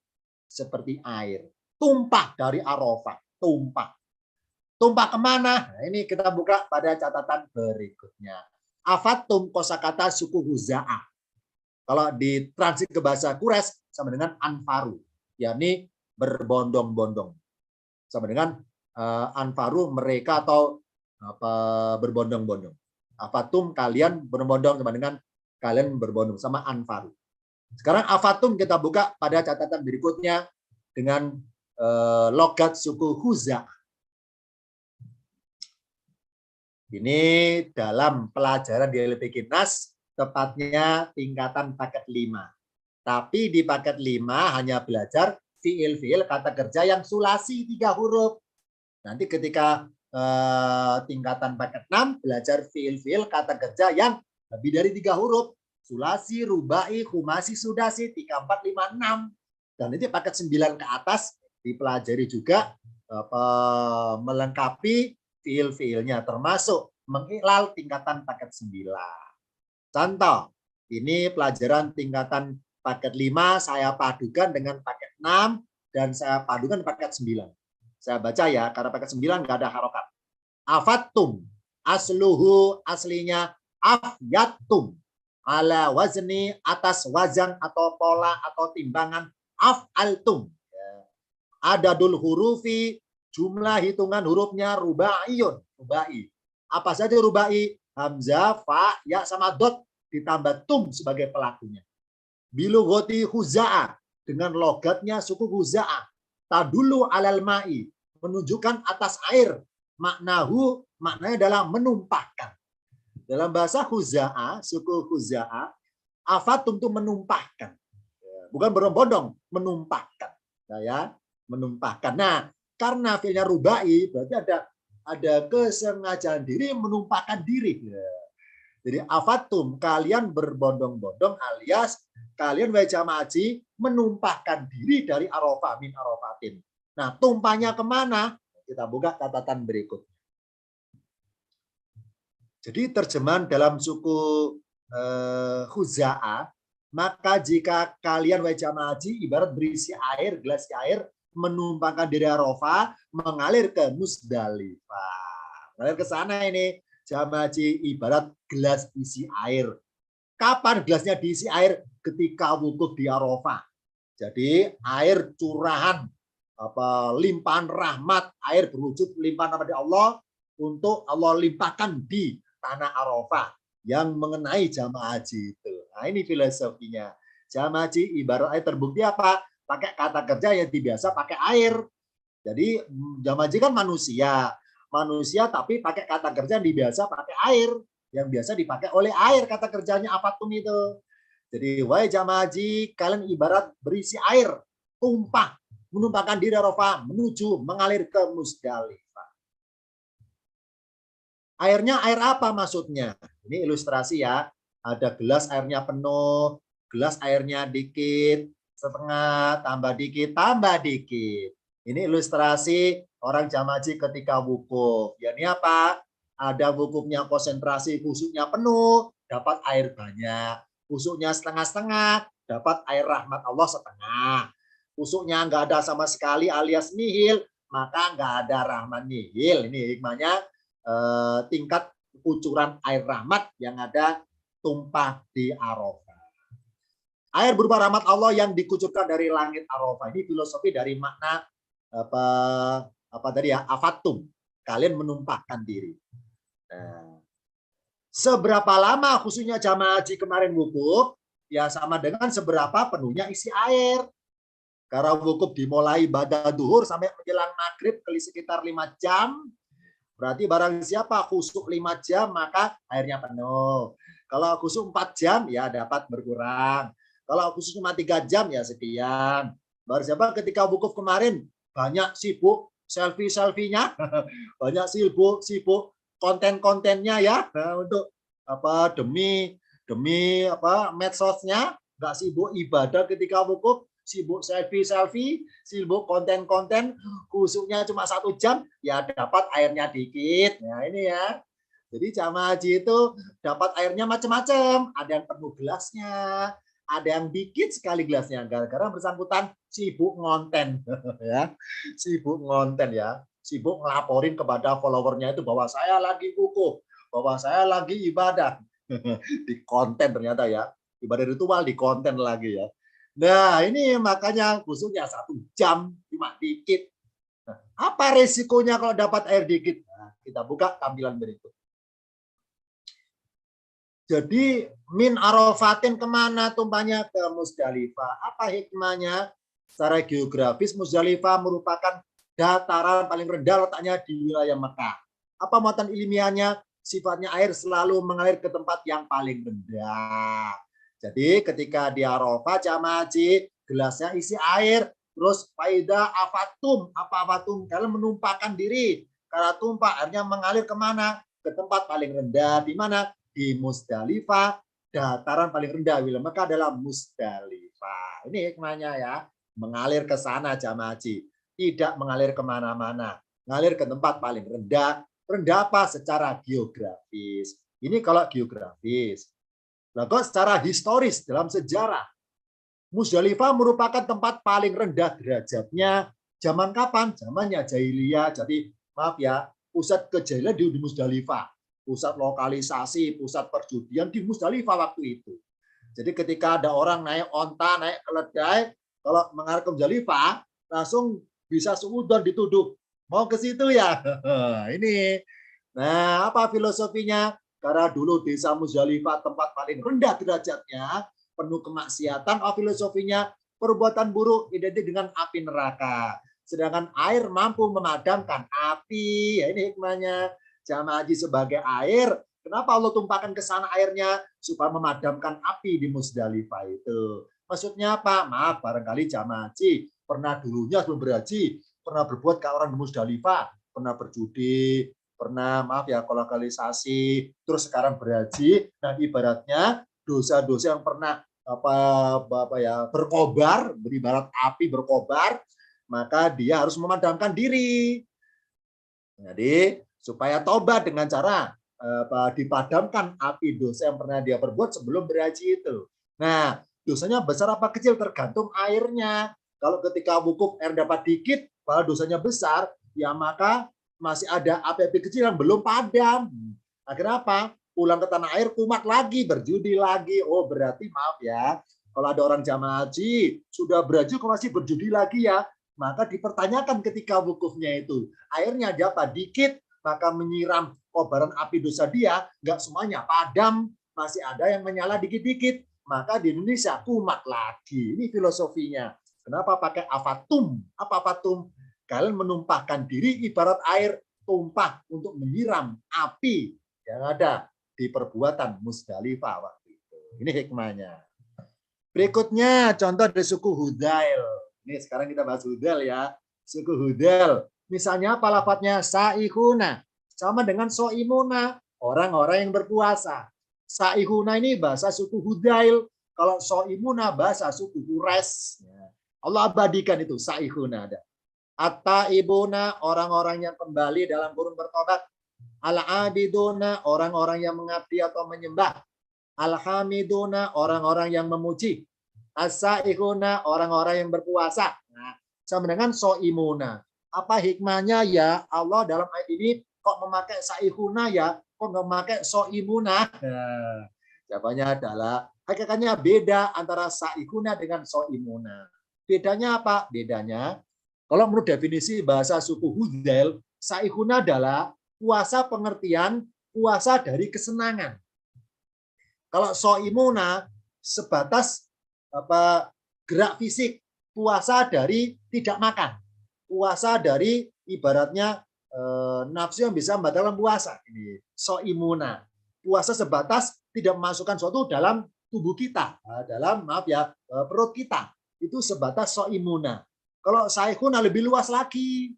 Seperti air. Tumpah dari Arafah. Tumpah. Tumpah kemana? Nah, ini kita buka pada catatan berikutnya. Afatum, kosakata suku Khuza'ah. Kalau ditransit ke bahasa Quraisy sama dengan anfaru, yakni berbondong-bondong. Sama dengan anfaru mereka atau berbondong-bondong. Afatum kalian berbondong sama dengan kalian berbondong sama anfaru. Sekarang afatum kita buka pada catatan berikutnya dengan logat suku Khuza'ah. Ini dalam pelajaran di LPK Nas, tepatnya tingkatan paket 5. Tapi di paket 5 hanya belajar fiil-fiil kata kerja yang sulasi 3 huruf. Nanti ketika tingkatan paket 6 belajar fiil-fiil kata kerja yang lebih dari 3 huruf. Sulasi, rubai, khumasi, sudasi, 3, 4, 5, 6. Dan nanti paket 9 ke atas dipelajari juga melengkapi fiil-fiilnya, termasuk mengiklal tingkatan paket 9. Contoh, ini pelajaran tingkatan paket 5 saya padukan dengan paket 6 dan saya padukan paket 9. Saya baca ya, karena paket 9 nggak ada harokat. Afattum, asluhu, aslinya afyatum, ala wazni, atas wazan atau pola atau timbangan af'altum. Adadul hurufi, jumlah hitungan hurufnya rubaiyun, rubai. Apa saja rubai? Hamzah, fa, ya sama dot ditambah tum sebagai pelakunya. Bilughati Khuza'ah, dengan logatnya suku Huza'ah. Tadulu alal ma'i, menunjukkan atas air. Maknanya adalah menumpahkan. Dalam bahasa Huza'ah, suku Huza'ah, afatum itu menumpahkan. Bukan berbondong, menumpahkan. Nah, ya, menumpahkan. Nah, karena fi'ilnya rubai, berarti ada kesengajaan diri menumpahkan diri. Jadi afatum, kalian berbondong-bondong alias kalian wahai jamaah haji menumpahkan diri dari Arafah min Arafatin. Nah, tumpahnya kemana? Kita buka catatan berikut. Jadi terjemahan dalam suku Huza'ah, maka jika kalian wahai jamaah haji ibarat berisi air, gelas air, menumpahkan diri Arafah, mengalir ke Musdalifah. Mengalir ke sana ini. Jamaah haji ibarat gelas isi air. Kapan gelasnya diisi air? Ketika wukuf di Arafah. Jadi air curahan, limpahan rahmat, air berwujud limpahan rahmat dari Allah untuk Allah limpahkan di tanah Arafah yang mengenai jamaah haji itu. Nah, ini filosofinya. Jamaah haji ibarat air, terbukti apa? Pakai kata kerja yang biasa pakai air. Jadi jamaah haji kan manusia tapi pakai kata kerja yang biasa pakai air, yang biasa dipakai oleh air kata kerjanya apatum itu. Jadi wahai jamaah haji, kalian ibarat berisi air, tumpah, menumpahkan diri Arafah menuju mengalir ke Musdalifah. Airnya air apa maksudnya? Ini ilustrasi ya. Ada gelas airnya penuh, gelas airnya dikit, setengah, tambah dikit, tambah dikit. Ini ilustrasi orang jamaah haji ketika wukuf. Ya, ini apa? Ada wukufnya konsentrasi, khusyuknya penuh, dapat air banyak. Khusyuknya setengah-setengah, dapat air rahmat Allah setengah. Khusyuknya nggak ada sama sekali alias nihil, maka nggak ada rahmat nihil. Ini hikmahnya tingkat kucuran air rahmat yang ada tumpah di Arafah. Air berupa rahmat Allah yang dikucurkan dari langit Arafah. Ini filosofi dari makna apa tadi ya, afatum, kalian menumpahkan diri. Nah, seberapa lama khususnya jamaah haji kemarin wukuf, ya sama dengan seberapa penuhnya isi air. Karena wukuf dimulai pada duhur sampai menjelang maghrib sekitar 5 jam, berarti barang siapa khusyuk 5 jam maka airnya penuh. Kalau khusyuk 4 jam ya dapat berkurang. Kalau khusyuk cuma 3 jam ya sekian. Barang siapa ketika wukuf kemarin banyak sibuk selfie-selfienya, banyak sibuk konten-kontennya ya, untuk demi medsosnya, nggak sibuk ibadah ketika wukuf, sibuk selfie, sibuk konten-konten, khusyuknya cuma 1 jam, ya dapat airnya dikit. Nah ini ya. Jadi jamaah haji itu dapat airnya macam-macam, ada yang penuh gelasnya, ada yang dikit sekali gelasnya, gara-gara bersangkutan sibuk ngonten ya, sibuk ngelaporin kepada followernya itu bahwa saya lagi wukuf, bahwa saya lagi ibadah. Di konten ternyata ya, ibadah ritual di konten lagi ya. Nah ini makanya khususnya 1 jam cuma dikit. Nah, apa resikonya kalau dapat air dikit? Nah, kita buka tampilan berikut. Jadi min Arafatin kemana tumpahnya? Ke Musdalifah. Apa hikmahnya? Secara geografis Musdalifah merupakan dataran paling rendah letaknya di wilayah Mekah. Apa muatan ilmiahnya? Sifatnya air selalu mengalir ke tempat yang paling rendah. Jadi ketika di Arafah jamaah haji gelasnya isi air, terus faida afatum, apa afatum? Kalian menumpahkan diri. Karena tumpah airnya mengalir kemana? Ke tempat paling rendah. Di mana? Di Musdalifah, dataran paling rendah wilayah Mekah adalah Musdalifah. Ini hikmahnya ya, mengalir ke sana jamaah haji, tidak mengalir kemana-mana, mengalir ke tempat paling rendah. Rendah apa? Secara geografis. Ini kalau geografis. Nah, kok secara historis dalam sejarah, Musdalifah merupakan tempat paling rendah derajatnya. Zaman kapan? Zamannya jahiliyah. Jadi maaf ya, pusat kejahilian di Musdalifah. Pusat lokalisasi, pusat perjudian di Musdalifah waktu itu. Jadi ketika ada orang naik onta, naik keledai, kalau mengarah ke Musdalifah, langsung bisa seudon dituduh. Mau ke situ ya? Ini. Nah, apa filosofinya? Karena dulu desa Musdalifah tempat paling rendah derajatnya, penuh kemaksiatan. Apa filosofinya? Perbuatan buruk identik dengan api neraka. Sedangkan air mampu memadamkan api. Ya, ini hikmahnya. Jamaah haji sebagai air. Kenapa Allah tumpahkan ke sana airnya? Supaya memadamkan api di Musdalifah itu. Maksudnya apa? Maaf, barangkali jamaah haji pernah dulunya sebelum berhaji, pernah berbuat ke orang di Musdalifah, pernah berjudi, pernah maaf ya kolonialisasi, terus sekarang berhaji. Nah, ibaratnya dosa-dosa yang pernah apa ya berkobar, beribarat api berkobar, maka dia harus memadamkan diri. Jadi supaya tobat dengan cara dipadamkan api dosa yang pernah dia perbuat sebelum berhaji itu. Nah, dosanya besar apa kecil tergantung airnya. Kalau ketika wukuf air dapat dikit, padahal dosanya besar, ya maka masih ada api-api kecil yang belum padam. Akhirnya apa? Pulang ke tanah air kumat lagi, berjudi lagi. Oh, berarti maaf ya, kalau ada orang jamaah haji sudah berhaji kok masih berjudi lagi ya, maka dipertanyakan ketika wukufnya itu. Airnya dapat dikit, maka menyiram kobaran api dosa dia, nggak semuanya padam, masih ada yang menyala dikit-dikit. Maka di Indonesia kumat lagi. Ini filosofinya. Kenapa pakai afatum? Apa afatum? Kalian menumpahkan diri ibarat air tumpah untuk menyiram api yang ada di perbuatan Musdalifah waktu itu. Ini hikmahnya. Berikutnya contoh dari suku Hudail. Ini sekarang kita bahas Hudail ya. Suku Hudail. Misalnya apa lafadznya? Saihuna. Sama dengan soimuna. Orang-orang yang berpuasa. Saihuna ini bahasa suku Hudail. Kalau soimuna bahasa suku Quraisy. Allah abadikan itu. Saihuna ada. At-taibuna, orang-orang yang kembali dalam kurun bertobat. Al-abiduna, orang-orang yang mengabdi atau menyembah. Al-hamiduna, orang-orang yang memuji. As-saihuna, orang-orang yang berpuasa. Nah, sama dengan soimuna. Apa hikmahnya ya Allah dalam ayat ini kok memakai saihuna ya? Kok nggak memakai soimuna? Nah, jawabannya adalah hakikatnya beda antara saihuna dengan soimuna. Bedanya apa? Bedanya kalau menurut definisi bahasa suku Hudail, saihuna adalah puasa pengertian puasa dari kesenangan. Kalau soimuna sebatas gerak fisik, puasa dari tidak makan, puasa dari ibaratnya nafsu yang bisa membatalkan puasa. Ini soimuna, puasa sebatas tidak memasukkan sesuatu dalam tubuh kita, dalam perut kita, itu sebatas soimuna. Kalau saihuna lebih luas lagi,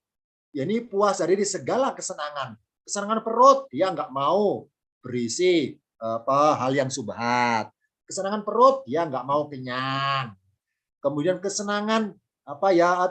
ya ini puasa dari segala kesenangan. Kesenangan perut dia nggak mau berisi hal yang subhat. Kesenangan perut dia nggak mau kenyang. Kemudian kesenangan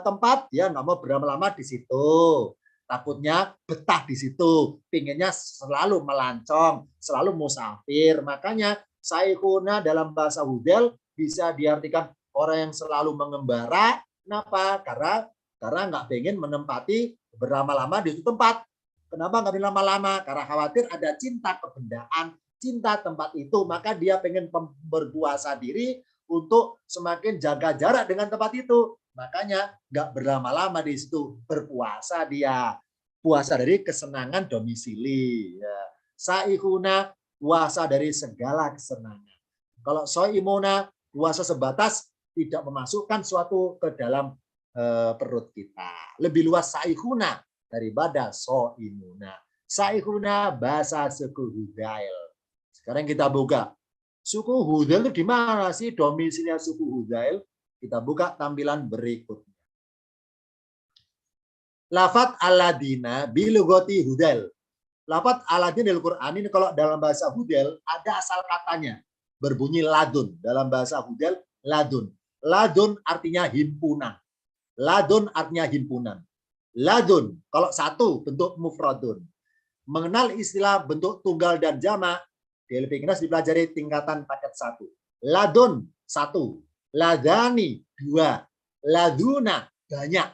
tempat dia nggak mau berlama-lama di situ. Takutnya betah di situ. Pinginnya selalu melancong, selalu musafir. Makanya saihuna dalam bahasa Hudail bisa diartikan orang yang selalu mengembara. Kenapa? Karena nggak pengen menempati berlama-lama di itu tempat. Kenapa nggak lama-lama? Karena khawatir ada cinta kebendaan, cinta tempat itu. Maka dia pengen berpuasa diri untuk semakin jaga jarak dengan tempat itu. Makanya nggak berlama-lama di situ. Berpuasa dia. Puasa dari kesenangan domisili. Ya. Saihuna, puasa dari segala kesenangan. Kalau soimuna, puasa sebatas tidak memasukkan suatu ke dalam perut kita. Lebih luas saihuna daripada soimuna. Saihuna bahasa suku Hudail. Sekarang kita buka. Suku Hudail itu di mana sih domisilinya suku Hudail? Kita buka tampilan berikutnya. Lafat aladina bilugoti Hudail. Lafat aladina di Al-Quran ini kalau dalam bahasa Hudail ada asal katanya. Berbunyi ladun. Dalam bahasa Hudail ladun. Ladun artinya himpunan. Ladun artinya himpunan. Ladun, kalau satu bentuk mufradun. Mengenal istilah bentuk tunggal dan jamak, di LP Kinas dipelajari tingkatan paket 1. Ladun, 1. Ladani, 2. Laduna, banyak.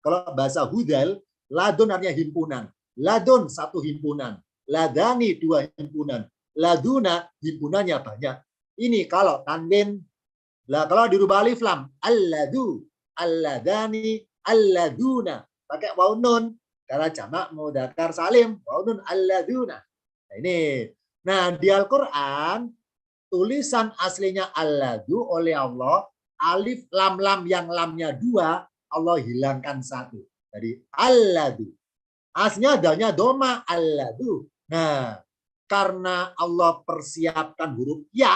Kalau bahasa Hudail, ladun artinya himpunan. Ladun, 1 himpunan. Ladani, 2 himpunan. Laduna, himpunannya banyak. Ini kalau tanwin. Lah kalau dirubah alif lam, alladu, alladani, alladuna, pakai waw nun karena jamak mudzakkar salim, waw nun alladuna. Nah, ini. Nah, di Al-Qur'an tulisan aslinya alladu oleh Allah alif lam yang lamnya 2, Allah hilangkan 1. Jadi alladu. Aslinya dalnya doma alladu. Nah, karena Allah persiapkan huruf ya,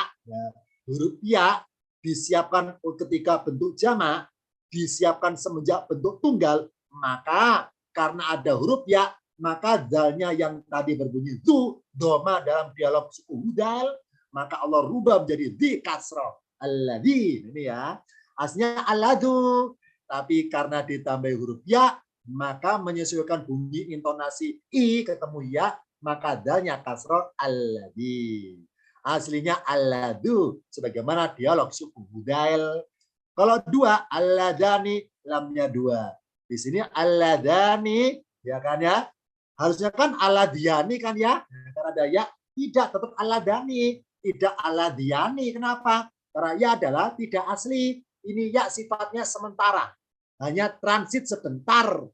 huruf ya disiapkan ketika bentuk jamak, disiapkan semenjak bentuk tunggal, maka karena ada huruf ya, maka dalnya yang tadi berbunyi zu, doma dalam dialog suku hudal, maka Allah rubah menjadi di kasroh. Alladzi, ini ya. Aslinya alladu, tapi karena ditambah huruf ya, maka menyesuaikan bunyi intonasi i ketemu ya, maka dalnya kasroh alladzi. Aslinya alladu, sebagaimana dialog suku hudail. Kalau 2, alladani, lamnya 2. Di sini alladani, ya kan ya. Harusnya kan aladiani kan ya. Karena ada ya, tidak, tetap alladani, tidak aladiani. Kenapa? Karena ya adalah tidak asli. Ini ya sifatnya sementara. Hanya transit sebentar.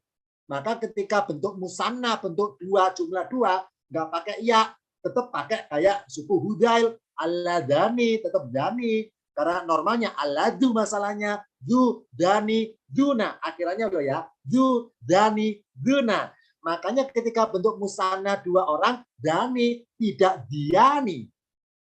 Maka ketika bentuk musanna, bentuk 2, jumlah 2, nggak pakai ya, tetap pakai kayak suku hudail, alladani, tetap dani. Karena normalnya alladu masalahnya, du, dani, duna. Akhirnya loh ya, du, dani, duna. Makanya ketika bentuk musanna 2 orang, dani, tidak diani.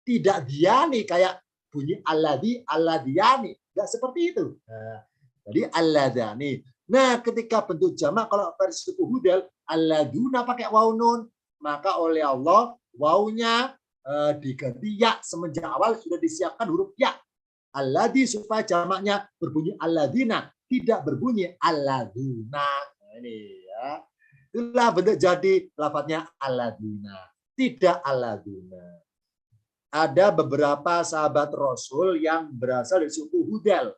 Tidak diani kayak bunyi alladi, alladiani. Nggak seperti itu. Nah, jadi alladani. Nah, ketika bentuk jamak kalau versi suku hudal, alladuna pakai waw nun, maka oleh Allah wawnya diganti ya, semenjak awal sudah disiapkan huruf ya. Alladzi supaya jamaknya berbunyi alladina, tidak berbunyi alladuna. Nah, ini ya. Itulah bentuk jadi lafadznya alladina, tidak alladuna. Ada beberapa sahabat Rasul yang berasal dari suku hudal.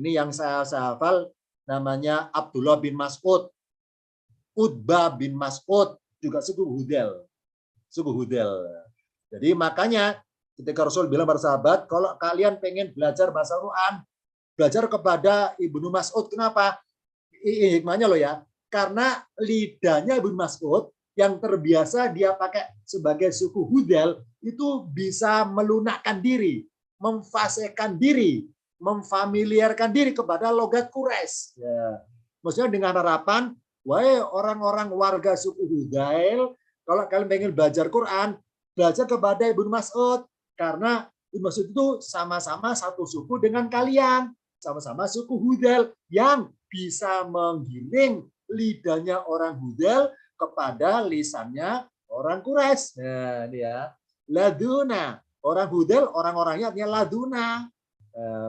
Ini yang saya hafal, namanya Abdullah bin Mas'ud, Utbah bin Mas'ud, juga suku hudal. Suku hudal. Jadi makanya ketika Rasul bilang para sahabat, kalau kalian pengen belajar bahasa Quran, belajar kepada Ibnu Mas'ud. Kenapa? Hikmahnya loh ya. Karena lidahnya Ibnu Mas'ud yang terbiasa dia pakai sebagai suku hudal, itu bisa melunakkan diri, memfasekan diri, memfamiliarkan diri kepada logat Quraisy. Ya. Maksudnya dengan harapan, wahai orang-orang warga suku Hudail, kalau kalian pengen belajar Quran, belajar kepada Ibnu Mas'ud. Karena Ibnu Mas'ud itu sama-sama satu suku dengan kalian. Sama-sama suku Hudail yang bisa menggiring lidahnya orang Hudail kepada lisannya orang Quraisy. Nah, ini ya. Laduna. Orang Hudail, orang-orangnya artinya laduna.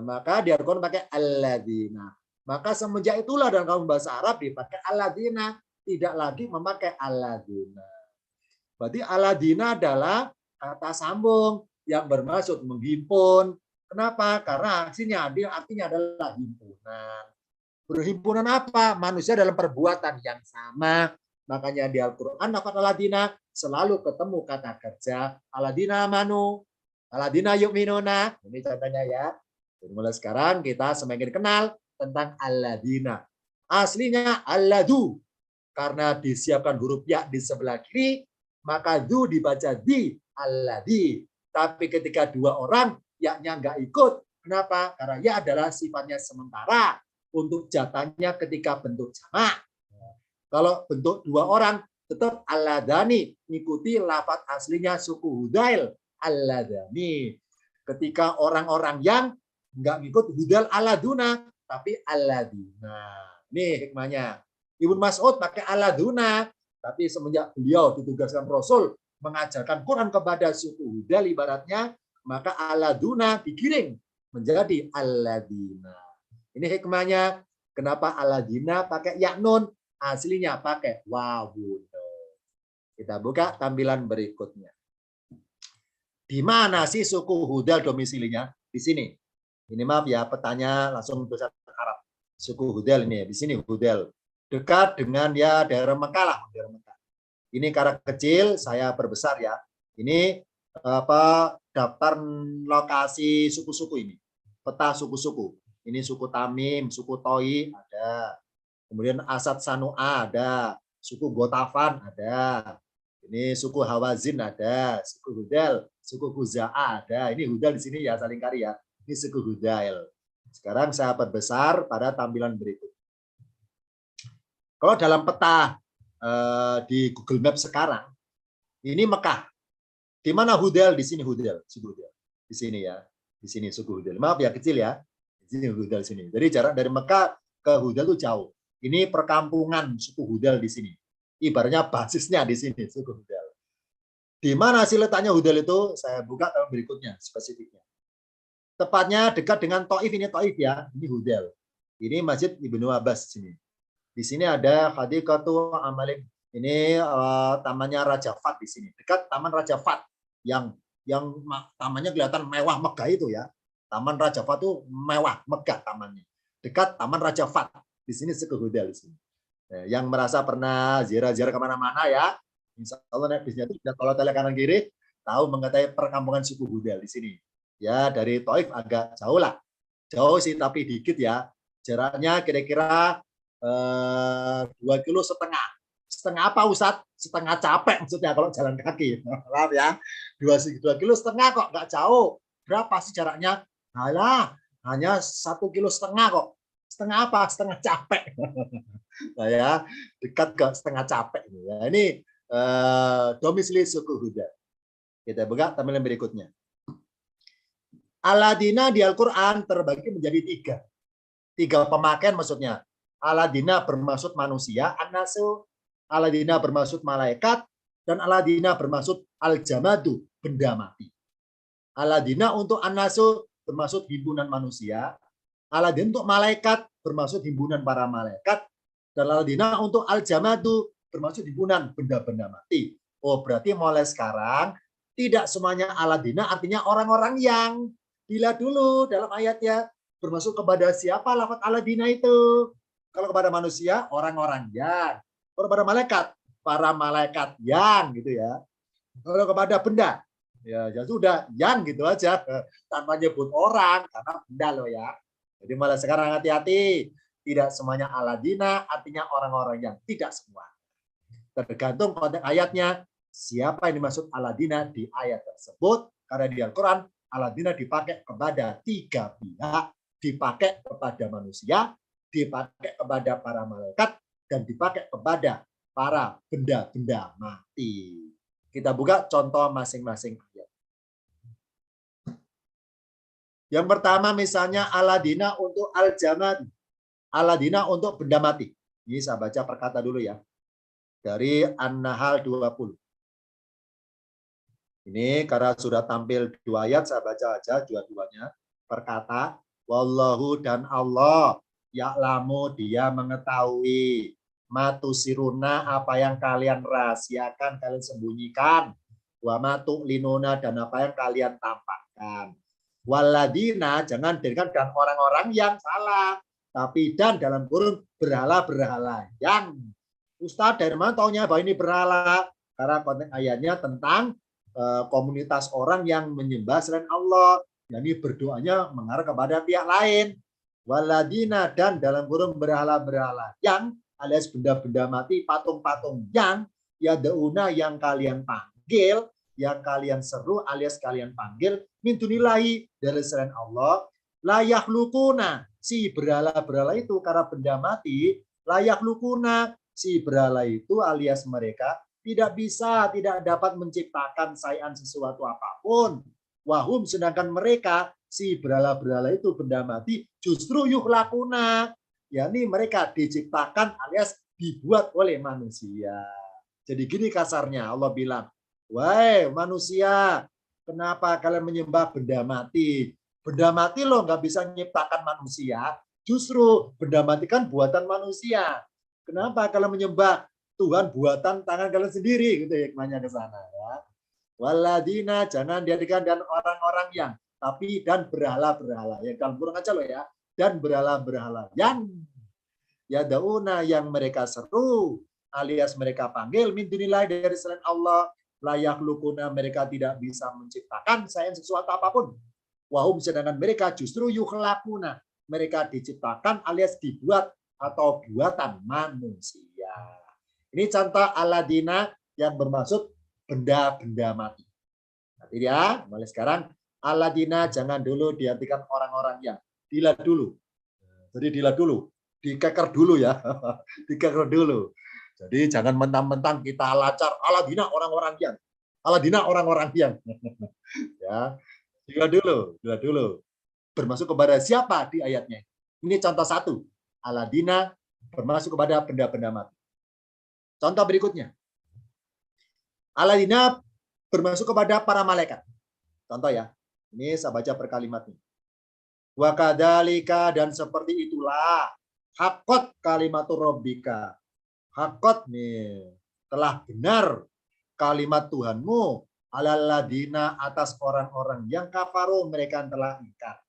Maka di Al-Quran pakai alladzina. Maka semenjak itulah dalam kamus bahasa Arab dipakai alladzina, tidak lagi memakai alladzina. Berarti alladzina adalah kata sambung yang bermaksud menghimpun. Kenapa? Karena artinya adalah himpunan. Berhimpunan apa? Manusia dalam perbuatan yang sama. Makanya di Al-Quran lafaz alladzina selalu ketemu kata kerja alladzina amanu, alladzina yu'minuna. Ini contohnya ya. Jadi mulai sekarang kita semakin kenal tentang alladzina. Aslinya alladu. Karena disiapkan huruf ya di sebelah kiri, maka du dibaca di alladzi. Tapi ketika 2 orang, ya-nya nggak ikut. Kenapa? Karena ya adalah sifatnya sementara untuk jatahnya ketika bentuk jamak. Kalau bentuk 2 orang, tetap alladani, mengikuti lafaz aslinya suku Hudail, alladani. Ketika orang-orang yang nggak ngikut hudal aladuna, tapi aladina. Ini hikmahnya. Ibnu Mas'ud pakai aladuna, tapi semenjak beliau ditugaskan Rasul mengajarkan Quran kepada suku hudal ibaratnya, maka aladuna digiring menjadi aladina. Ini hikmahnya. Kenapa aladina pakai ya nun? Aslinya pakai wawun. Kita buka tampilan berikutnya. Di mana sih suku hudal domisilinya? Di sini. Ini maaf ya, petanya langsung bahasa Arab. Suku Hudal ini, di sini Hudal. Dekat dengan ya daerah Mekah lah. Ini karak kecil, saya perbesar ya. Ini daftar lokasi suku-suku ini. Peta suku-suku. Ini suku Tamim, suku Toi ada. Kemudian Asad Sanu'a ada. Suku Gotafan ada. Ini suku Hawazin ada. Suku Hudal, suku Khuza'ah ada. Ini Hudal di sini ya saling kari ya. Ini suku Hudail. Sekarang saya perbesar pada tampilan berikut. Kalau dalam peta di Google Maps sekarang, ini Mekah. Di mana Hudel? Di sini Hudel, suku Hudel. Di sini ya, di sini suku Hudel. Maaf ya kecil ya. Di sini Hudel sini. Jadi jarak dari Mekah ke Hudel itu jauh. Ini perkampungan suku Hudel di sini. Ibaratnya basisnya di sini suku Hudel. Di mana sih letaknya Hudel itu? Saya buka tahun berikutnya spesifiknya. Tepatnya dekat dengan Taif, ini Taif ya, ini Hudel. Ini Masjid Ibnu Abbas sini. Di sini ada Hadiqatu Amalik. Ini tamannya Raja Fat di sini. Dekat Taman Raja Fat yang tamannya kelihatan mewah megah itu ya. Taman Raja Fat itu mewah megah tamannya. Dekat Taman Raja Fat. Di sini suku Hudel di sini. Yang merasa pernah ziarah-ziarah kemana-mana ya, insya Allah naik bisnya itu kalau tele kanan kiri tahu mengenai perkampungan suku Hudel di sini. Ya dari Taif agak jauh lah, jauh sih tapi dikit ya. Jaraknya kira-kira 2,5 kilo. Setengah apa Ustadz? Setengah capek maksudnya kalau jalan kaki. Maaf ya, 2,5 kilo kok nggak jauh. Berapa sih jaraknya? Alah, hanya 1,5 kilo kok. Setengah apa? Setengah capek. Nah ya, dekat ke setengah capek. Ya, ini domisili suku Hudel. Kita buka tampilan berikutnya. Aladina di Al-Quran terbagi menjadi 3 pemakaian maksudnya. Aladina bermaksud manusia, An-Nasu, Aladina bermaksud malaikat, dan Aladina bermaksud al-jamadu, benda mati. Aladina untuk An-Nasu bermaksud himpunan manusia, Aladina untuk malaikat bermaksud himpunan para malaikat, dan Aladina untuk al-jamadu bermaksud himpunan benda-benda mati. Oh, berarti mulai sekarang tidak semuanya Aladina artinya orang-orang yang. Dilihat dulu dalam ayatnya bermaksud kepada siapa lafaz Aladina itu. Kalau kepada manusia orang-orang yang. Kalau kepada malaikat para malaikat yang gitu ya. Kalau kepada benda ya sudah yang gitu aja tanpa nyebut orang karena benda loh ya. Jadi malah sekarang hati-hati, tidak semuanya Aladina artinya orang-orang yang, tidak semua. Tergantung konteks ayatnya siapa yang dimaksud Aladina di ayat tersebut karena di Al-Quran Aladina dipakai kepada 3 pihak, dipakai kepada manusia, dipakai kepada para malaikat, dan dipakai kepada para benda-benda mati. Kita buka contoh masing-masing ayat. Yang pertama misalnya Aladina untuk al-jamad, Aladina untuk benda mati. Ini saya baca perkata dulu ya. Dari An-Nahl 20. Ini karena sudah tampil 2 ayat, saya baca aja dua-duanya. Perkata, wallahu dan Allah, ya'lamu dia mengetahui, matusiruna apa yang kalian rahasiakan, kalian sembunyikan, wa matu'linuna dan apa yang kalian tampakkan. Waladina, jangan dengan dan orang-orang yang salah, tapi dan dalam kurung berhala-berhala yang. Ustadz dari mana taunya bahwa ini berhala? Karena konteks ayatnya tentang komunitas orang yang menyembah selain Allah, yakni berdoanya mengarah kepada pihak lain. Waladina dan dalam kurung berhala-berhala yang alias benda-benda mati, patung-patung yang yadauna yang kalian panggil, yang kalian seru alias kalian panggil min dunillahi dari selain Allah, layak lukuna si berhala-berhala itu karena benda mati, layak lukuna si berhala itu alias mereka tidak bisa, tidak dapat menciptakan sayan sesuatu apapun. Wahum sedangkan mereka si berhala-berhala itu benda mati justru yukhlakuna, yakni mereka diciptakan alias dibuat oleh manusia. Jadi gini kasarnya Allah bilang, wahai manusia, kenapa kalian menyembah benda mati? Benda mati loh nggak bisa menciptakan manusia. Justru benda mati kan buatan manusia. Kenapa kalian menyembah Tuhan buatan tangan kalian sendiri, gitu hikmahnya ke sana ya. Waladina jangan dijadikan dan orang-orang yang, tapi dan berhala-berhala yang dalam kurang aja loh ya, dan berhala-berhala yang ya dauna yang mereka seru alias mereka panggil min dunillah dari selain Allah, layak lukuna mereka tidak bisa menciptakan sayan sesuatu apapun. Wahum sedangkan mereka justru yukhlakuna mereka diciptakan alias dibuat atau buatan manusia. Ini contoh Aladina yang bermaksud benda-benda mati. Nanti ya, mulai sekarang Aladina jangan dulu diartikan orang-orang yang, dilihat dulu. Jadi dilihat dulu, dikeker dulu ya, dikeker dulu. Jadi jangan mentang-mentang kita lacar aladina orang-orang yang, aladina orang-orang yang, ya dilihat dulu. Bermasuk kepada siapa di ayatnya? Ini contoh satu, aladina bermasuk kepada benda-benda mati. Contoh berikutnya, aladina bermasuk kepada para malaikat. Contoh ya, ini saya baca per kalimatnya. Wa kadzalika, dan seperti itulah hakot kalimatur rabbika. Hakot nih, telah benar kalimat Tuhanmu alal ladina, atas orang-orang yang kafaru, mereka yang telah ingkar.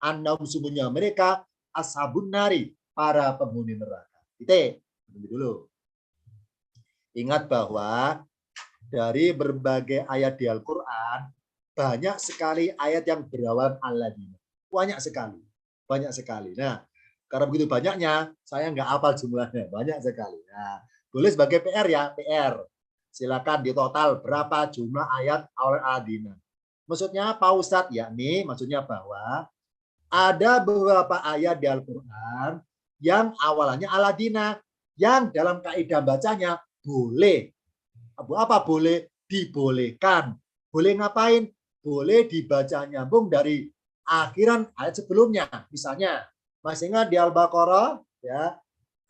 Annahum, sungguhnya mereka ashabun nari, para penghuni neraka. Kita dulu. Ingat bahwa dari berbagai ayat di Al-Qur'an banyak sekali ayat yang berawal aladina. Banyak sekali. Banyak sekali. Nah, karena begitu banyaknya, saya nggak hafal jumlahnya. Banyak sekali. Nah, boleh sebagai PR ya, PR. Silakan di total berapa jumlah ayat awal aladina. Maksudnya Pak Ustadz, yakni maksudnya bahwa ada beberapa ayat di Al-Quran yang awalannya aladina, yang dalam kaidah bacanya boleh. Apa boleh? Dibolehkan. Boleh ngapain? Boleh dibaca nyambung dari akhiran ayat sebelumnya. Misalnya, masih ingat di Al-Baqarah ya,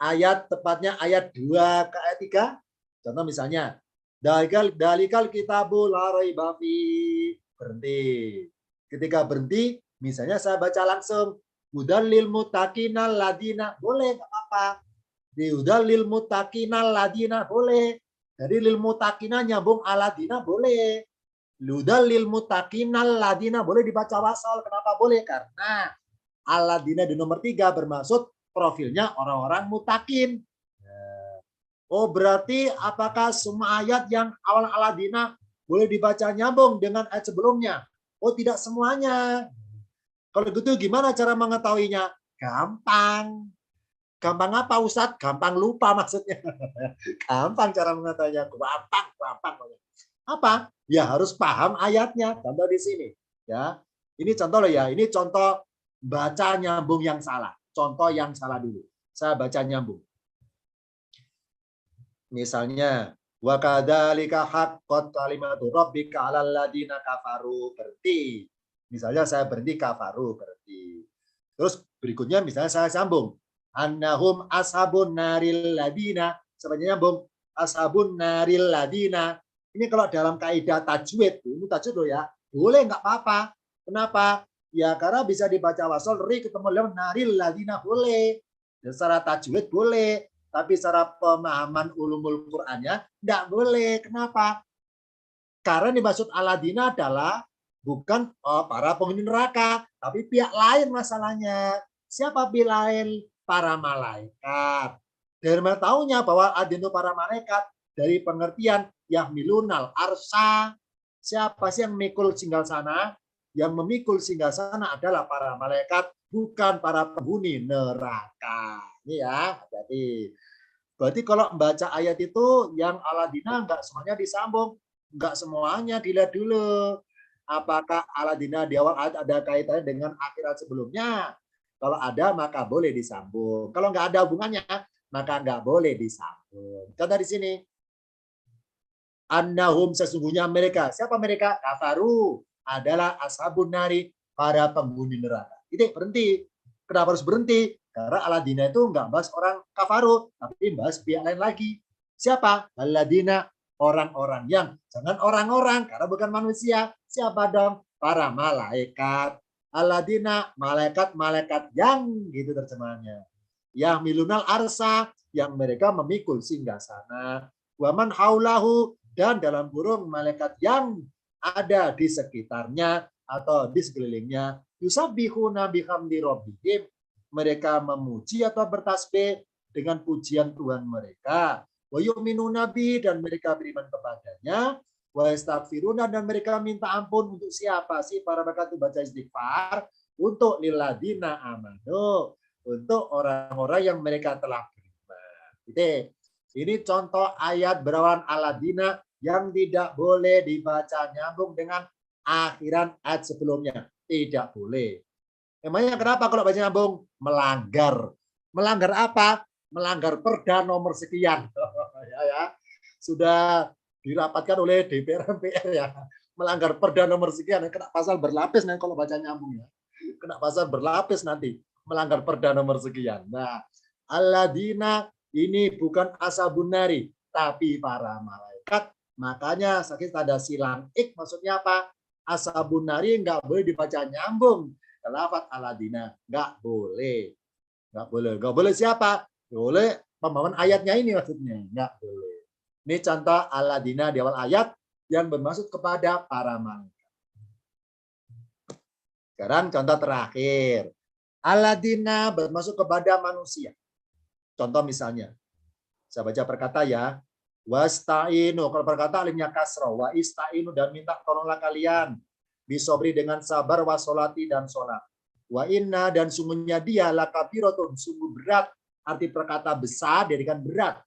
ayat tepatnya ayat 2 ke ayat 3. Contoh misalnya, dalikal kitabul la raiba fi. Berhenti. Ketika berhenti, misalnya saya baca langsung hudal lil muttaqinal ladina, boleh enggak apa-apa. Di hudal lil muttaqinal ladina boleh. Jadi lil muttaqina nyambung aladina boleh. Hudal lil muttaqinal ladina boleh dibaca wasal. Kenapa boleh? Karena aladina di nomor 3 bermaksud profilnya orang-orang mutakin. Oh, berarti apakah semua ayat yang awal aladina boleh dibaca nyambung dengan ayat sebelumnya? Oh, tidak semuanya. Kalau gitu gimana cara mengetahuinya? Gampang. Gampang apa Ustadz? Gampang lupa maksudnya. Gampang cara mengetahuinya. Gampang. Apa? Ya harus paham ayatnya. Contoh di sini. Ya, ini contoh loh ya. Ini contoh baca nyambung yang salah. Contoh yang salah dulu. Saya baca nyambung. Misalnya, wa kadzalika haqqat kalimatu rabbika 'alal ladina kafaru. Berarti misalnya saya berhenti kafaru berarti. Terus berikutnya misalnya saya sambung. Annahum ashabun naril ladina. Sebenarnya nyambung. Ashabun naril ladina. Ini kalau dalam kaidah tajwid, ini tajwid loh ya. Boleh nggak apa-apa. Kenapa? Ya karena bisa dibaca wasol, ri ketemu lem naril ladina boleh. Dan secara tajwid boleh. Tapi secara pemahaman ulumul Qur'annya tidak boleh. Kenapa? Karena dimaksud aladina adalah bukan para penghuni neraka, tapi pihak lain masalahnya. Siapa pihak lain? Para malaikat. Dari mana tahunya bahwa adinu para malaikat? Dari pengertian yahmilunal arsa. Siapa sih yang memikul singgasana? Yang memikul singgasana adalah para malaikat, bukan para penghuni neraka. Ini ya, hati-hati. Berarti kalau membaca ayat itu yang aladina enggak semuanya disambung. Enggak semuanya, dilihat dulu. Apakah aladina di awal ayat ada kaitannya dengan akhirat sebelumnya? Kalau ada, maka boleh disambung. Kalau enggak ada hubungannya, maka enggak boleh disambung. Contoh di sini. Annahum, sesungguhnya mereka. Siapa mereka? Kafaru. Adalah ashabun nari, para penghuni neraka. Itu berhenti. Kenapa harus berhenti? Karena aladina itu enggak bahas orang kafaru, tapi bahas pihak lain lagi. Siapa? Aladina, orang-orang yang. Jangan orang-orang, karena bukan manusia. Siapa dong? Para malaikat. Aladina, malaikat-malaikat yang, gitu terjemahannya. Yahmilunal arsa, yang mereka memikul singgasana. Waman haulahu, dan dalam kurung malaikat yang ada di sekitarnya atau di sekelilingnya. Yusabbihuna bihamdi rabbihim, mereka memuji atau bertasbih dengan pujian Tuhan mereka. Wa yu'minuna bi, dan mereka beriman kepadanya. Wa yastaghfiruna, dan mereka minta ampun untuk siapa sih? Para mereka itu baca istighfar untuk lilladina amanu, untuk orang-orang yang mereka telah beriman. Ini contoh ayat berawan aladina yang tidak boleh dibaca nyambung dengan akhiran ayat sebelumnya. Tidak boleh. Emangnya kenapa kalau baca nyambung? Melanggar. Melanggar apa? Melanggar perda nomor sekian. ya. Sudah dirapatkan oleh DPR MPR ya. Melanggar perda nomor sekian. Kena pasal berlapis nanti kalau baca nyambung ya. Kena pasal berlapis nanti. Melanggar perda nomor sekian. Nah, alladzina ini bukan ashabun nari, tapi para malaikat. Makanya sakit ada silang maksudnya apa? Ashabun nari nggak boleh dibaca nyambung. Lafat aladina nggak boleh, nggak boleh siapa? Nggak boleh pemahaman ayatnya ini maksudnya nggak boleh. Ini contoh aladina di awal ayat yang bermaksud kepada para malaikat. Sekarang contoh terakhir, aladina bermaksud kepada manusia. Contoh misalnya, saya baca perkata ya, wasta'inu, kalau perkata alimnya kasroh, wa ista'inu, dan minta tolonglah kalian bisobri dengan sabar, wasolati dan sholat. Wa inna, dan sungguhnya dia lakabiratun, sungguh berat, arti perkata besar jadikan berat,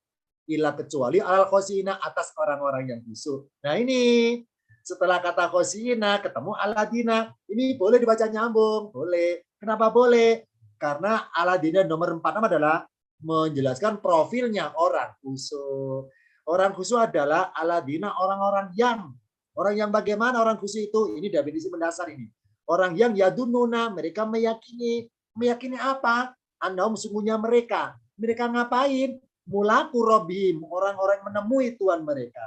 ila kecuali alal khosina, atas orang-orang yang khusyuk. Nah ini setelah kata khosina ketemu aladina, ini boleh dibaca nyambung, boleh. Kenapa boleh? Karena aladina nomor 4 adalah menjelaskan profilnya orang khusyuk. Orang khusyuk adalah aladina orang-orang yang bagaimana orang khusyuk itu? Ini definisi mendasar ini. Orang yang yadununa, mereka meyakini. Meyakini apa? Annahum sungguhnya mereka. Mereka ngapain? Mulaku robim, orang-orang menemui Tuhan mereka.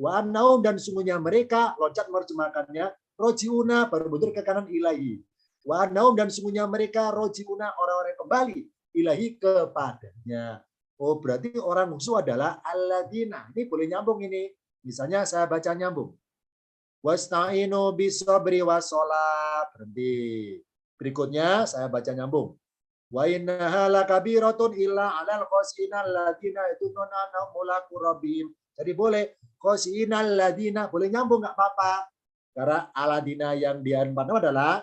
Wa annahum, dan sungguhnya mereka, loncat menerjemahkannya, rojiuna, berbentur ke kanan ilahi. Wa annahum, dan sungguhnya mereka, rojiuna, orang-orang kembali ilahi kepadanya. Oh, berarti orang khusyuk adalah alladzina. Ini boleh nyambung ini. Misalnya saya baca nyambung. Wasta'inu bisabri wassalat. Berhenti. Berikutnya saya baca nyambung. Wa innaha lakabiratun illa 'alal khosina alladzina yatununa mulaku rabbihim. Jadi boleh khosina alladzina, boleh nyambung enggak apa-apa. Karena aladina yang di ayat 4 adalah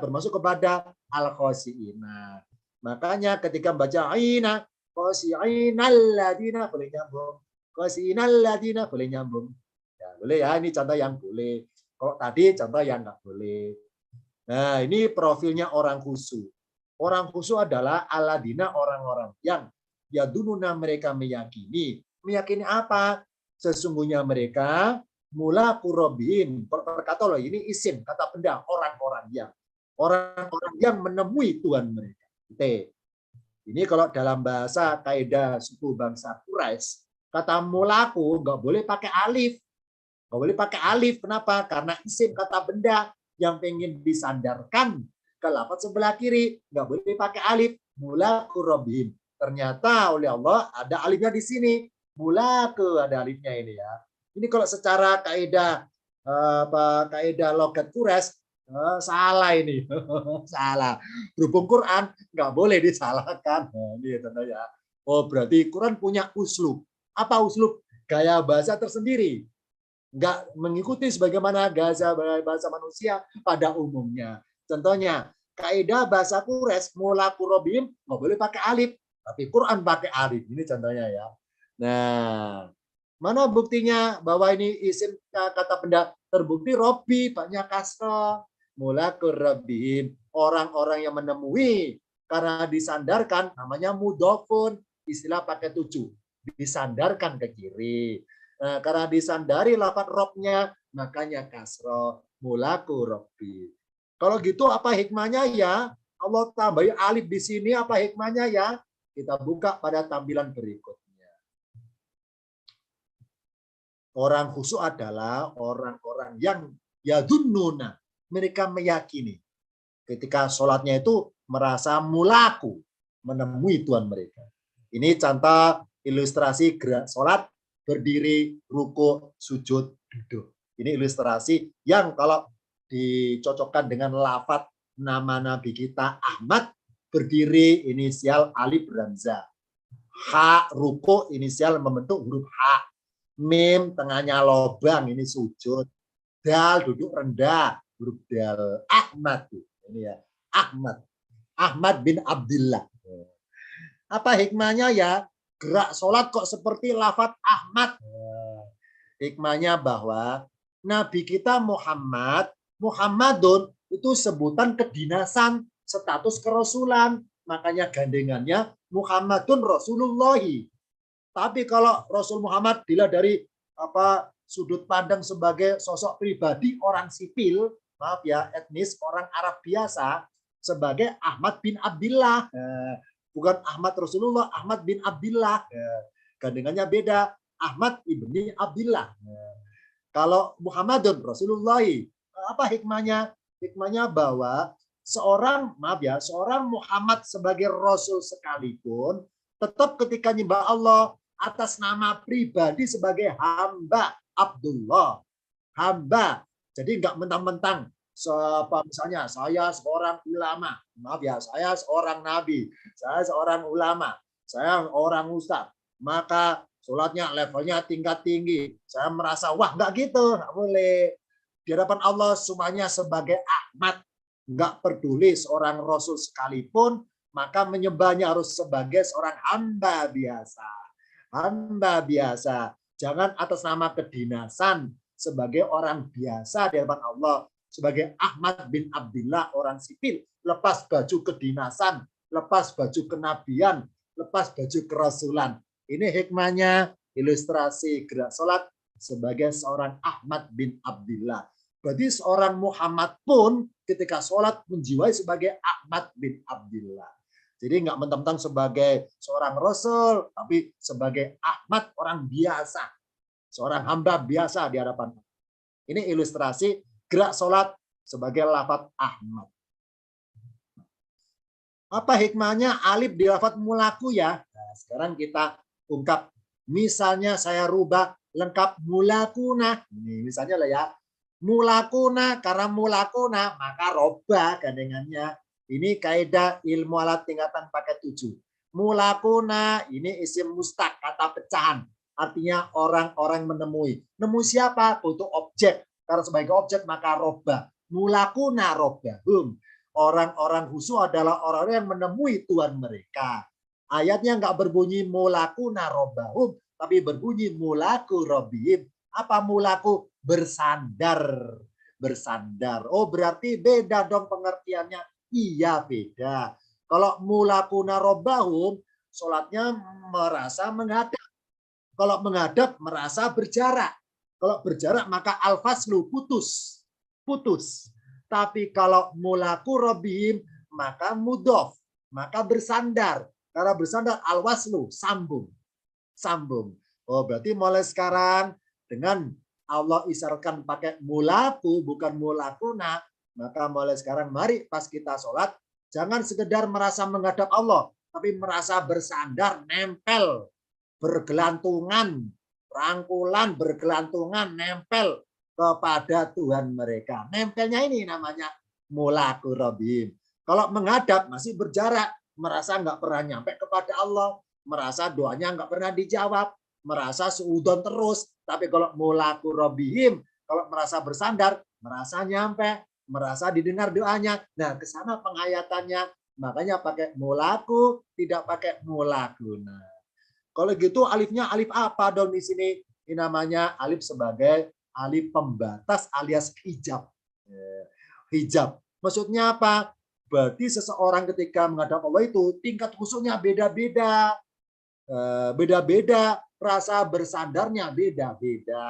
bermaksud kepada al-khosina. Makanya ketika membaca aina, khosina alladzina boleh nyambung. Khosina alladzina boleh nyambung. Ya, boleh ya, ini contoh yang boleh. Kalau tadi contoh yang enggak boleh. Nah, ini profilnya orang khusyuk. Orang khusyuk adalah aladina orang-orang yang yadununa mereka meyakini. Meyakini apa? Sesungguhnya mereka mula kurobin. Berkata loh, ini isim, kata benda, orang-orang yang menemui Tuhan mereka. Ini kalau dalam bahasa kaidah suku bangsa Quraisy, kata mulaku nggak boleh pakai alif. Nggak boleh pakai alif. Kenapa? Karena isim, kata benda yang pengen disandarkan ke lafaz sebelah kiri. Nggak boleh pakai alif. Mulaku robin. Ternyata oleh Allah ada alifnya di sini. Mulaku ada alifnya ini ya. Ini kalau secara kaidah logat Quraisy salah ini. Salah. Berhubung Quran nggak boleh disalahkan. Nah, ini tentunya. Oh, berarti Quran punya uslub. Apa uslub? Gaya bahasa tersendiri. Nggak mengikuti sebagaimana gaya bahasa manusia pada umumnya. Contohnya, kaidah bahasa Quraisy mula kurobim nggak boleh pakai alif, tapi Quran pakai alif. Ini contohnya ya. Nah, mana buktinya bahwa ini isim kata benda? Terbukti Robi banyak kasroh. Mula kurobim, orang-orang yang menemui karena disandarkan namanya mudofun, istilah pakai 7, disandarkan ke kiri. Nah, karena disandari lafaz robnya, makanya kasroh. Mulaku robbi. Kalau gitu apa hikmahnya ya? Allah tambahi alif di sini, apa hikmahnya ya? Kita buka pada tampilan berikutnya. Orang khusyuk adalah orang-orang yang yadunnuna. Mereka meyakini. Ketika sholatnya itu merasa mulaku. Menemui Tuhan mereka. Ini contoh ilustrasi gerak sholat, berdiri, ruku, sujud, duduk. Ini ilustrasi yang kalau dicocokkan dengan lafaz nama Nabi kita Ahmad, berdiri inisial alif ramzah. Ha, ruku inisial membentuk huruf H. Mim tengahnya lobang, ini sujud. Dal duduk rendah, huruf dal. Ahmad ini ya, Ahmad. Ahmad bin Abdullah. Apa hikmahnya ya? Gerak sholat kok seperti lafaz Ahmad. Hikmahnya bahwa Nabi kita Muhammadun itu sebutan kedinasan, status kerasulan. Makanya gandengannya Muhammadun Rasulullahi. Tapi kalau Rasul Muhammad dilihat dari sudut pandang sebagai sosok pribadi orang sipil, maaf ya, etnis orang Arab biasa, sebagai Ahmad bin Abdillah. Bukan Ahmad Rasulullah, Ahmad bin Abdillah. Gandengannya beda, Ahmad ibni Abdillah. Kalau Muhammadun Rasulullah, apa hikmahnya? Hikmahnya bahwa seorang Muhammad sebagai Rasul sekalipun, tetap ketika nyembah Allah atas nama pribadi sebagai hamba Abdullah. Hamba. Jadi nggak mentang-mentang misalnya saya seorang ulama. Maaf ya, saya seorang nabi. Saya seorang ulama. Saya orang ustadz. Maka sholatnya levelnya tingkat tinggi. Saya merasa, wah nggak gitu. Nggak boleh. Di hadapan Allah semuanya sebagai Ahmad. Nggak peduli seorang Rasul sekalipun, maka menyembahnya harus sebagai seorang hamba biasa. Hamba biasa. Jangan atas nama kedinasan sebagai orang biasa di hadapan Allah. Sebagai Ahmad bin Abdillah, orang sipil. Lepas baju kedinasan, lepas baju kenabian, lepas baju kerasulan. Ini hikmahnya ilustrasi gerak sholat sebagai seorang Ahmad bin Abdillah. Berarti seorang Muhammad pun ketika sholat menjiwai sebagai Ahmad bin Abdillah. Jadi nggak mentang-mentang sebagai seorang Rasul, tapi sebagai Ahmad, orang biasa. Seorang hamba biasa di hadapan. Ini ilustrasi gerak sholat sebagai lafaz Ahmad. Apa hikmahnya alif di lafaz mulaku ya? Nah, sekarang kita ungkap. Misalnya saya rubah lengkap mulakuna. Ini misalnya lah ya. Mulakuna, karena mulakuna maka robah gandengannya. Ini kaidah ilmu alat tingkatan paket 7. Mulakuna ini isim mustaq, kata pecahan. Artinya orang-orang menemui. Nemu siapa? Untuk objek. Karena sebagai objek maka robah. Mulakuna robahum. Orang-orang khusus adalah orang-orang yang menemui Tuhan mereka. Ayatnya nggak berbunyi mulakuna robahum, tapi berbunyi mulaku robihim. Apa mulaku? Bersandar. Bersandar. Oh berarti beda dong pengertiannya. Iya beda. Kalau mulakuna robahum, sholatnya merasa menghadap. Kalau menghadap merasa berjarak. Kalau berjarak maka al-faslu putus. Putus. Tapi kalau mulaku robihim maka mudhof. Maka bersandar. Karena bersandar al-waslu, sambung. Sambung. Oh berarti mulai sekarang dengan Allah isyaratkan pakai mulaku bukan mulakuna, maka mulai sekarang mari pas kita sholat jangan sekedar merasa menghadap Allah, tapi merasa bersandar, nempel, bergelantungan, rangkulan, bergelantungan, nempel kepada Tuhan mereka. Nempelnya ini namanya mulaku robihim. Kalau menghadap masih berjarak, merasa nggak pernah nyampe kepada Allah, merasa doanya nggak pernah dijawab, merasa seudon terus. Tapi kalau mulaku robihim, kalau merasa bersandar, merasa nyampe, merasa didengar doanya. Nah, ke sana penghayatannya. Makanya pakai mulaku, tidak pakai mulakuna. Kalau gitu alifnya alif apa dong di sini? Ini namanya alif sebagai alif pembatas alias hijab. Hijab. Maksudnya apa? Berarti seseorang ketika menghadap Allah itu tingkat khusyuknya beda-beda. Beda-beda, rasa bersandarnya beda-beda.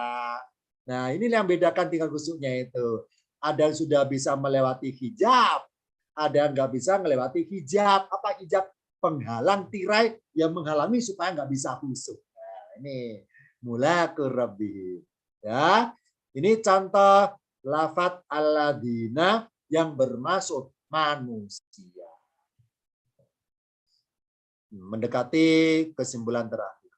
Nah, ini yang bedakan tingkat khusyuknya itu. Ada yang sudah bisa melewati hijab, ada yang nggak bisa melewati hijab. Apa hijab? Penghalang tirai yang menghalangi supaya nggak bisa khusyuk. Nah, ini mulaku rabbihim. Ya, ini contoh lafadz alladzina yang bermaksud manusia. Mendekati kesimpulan terakhir.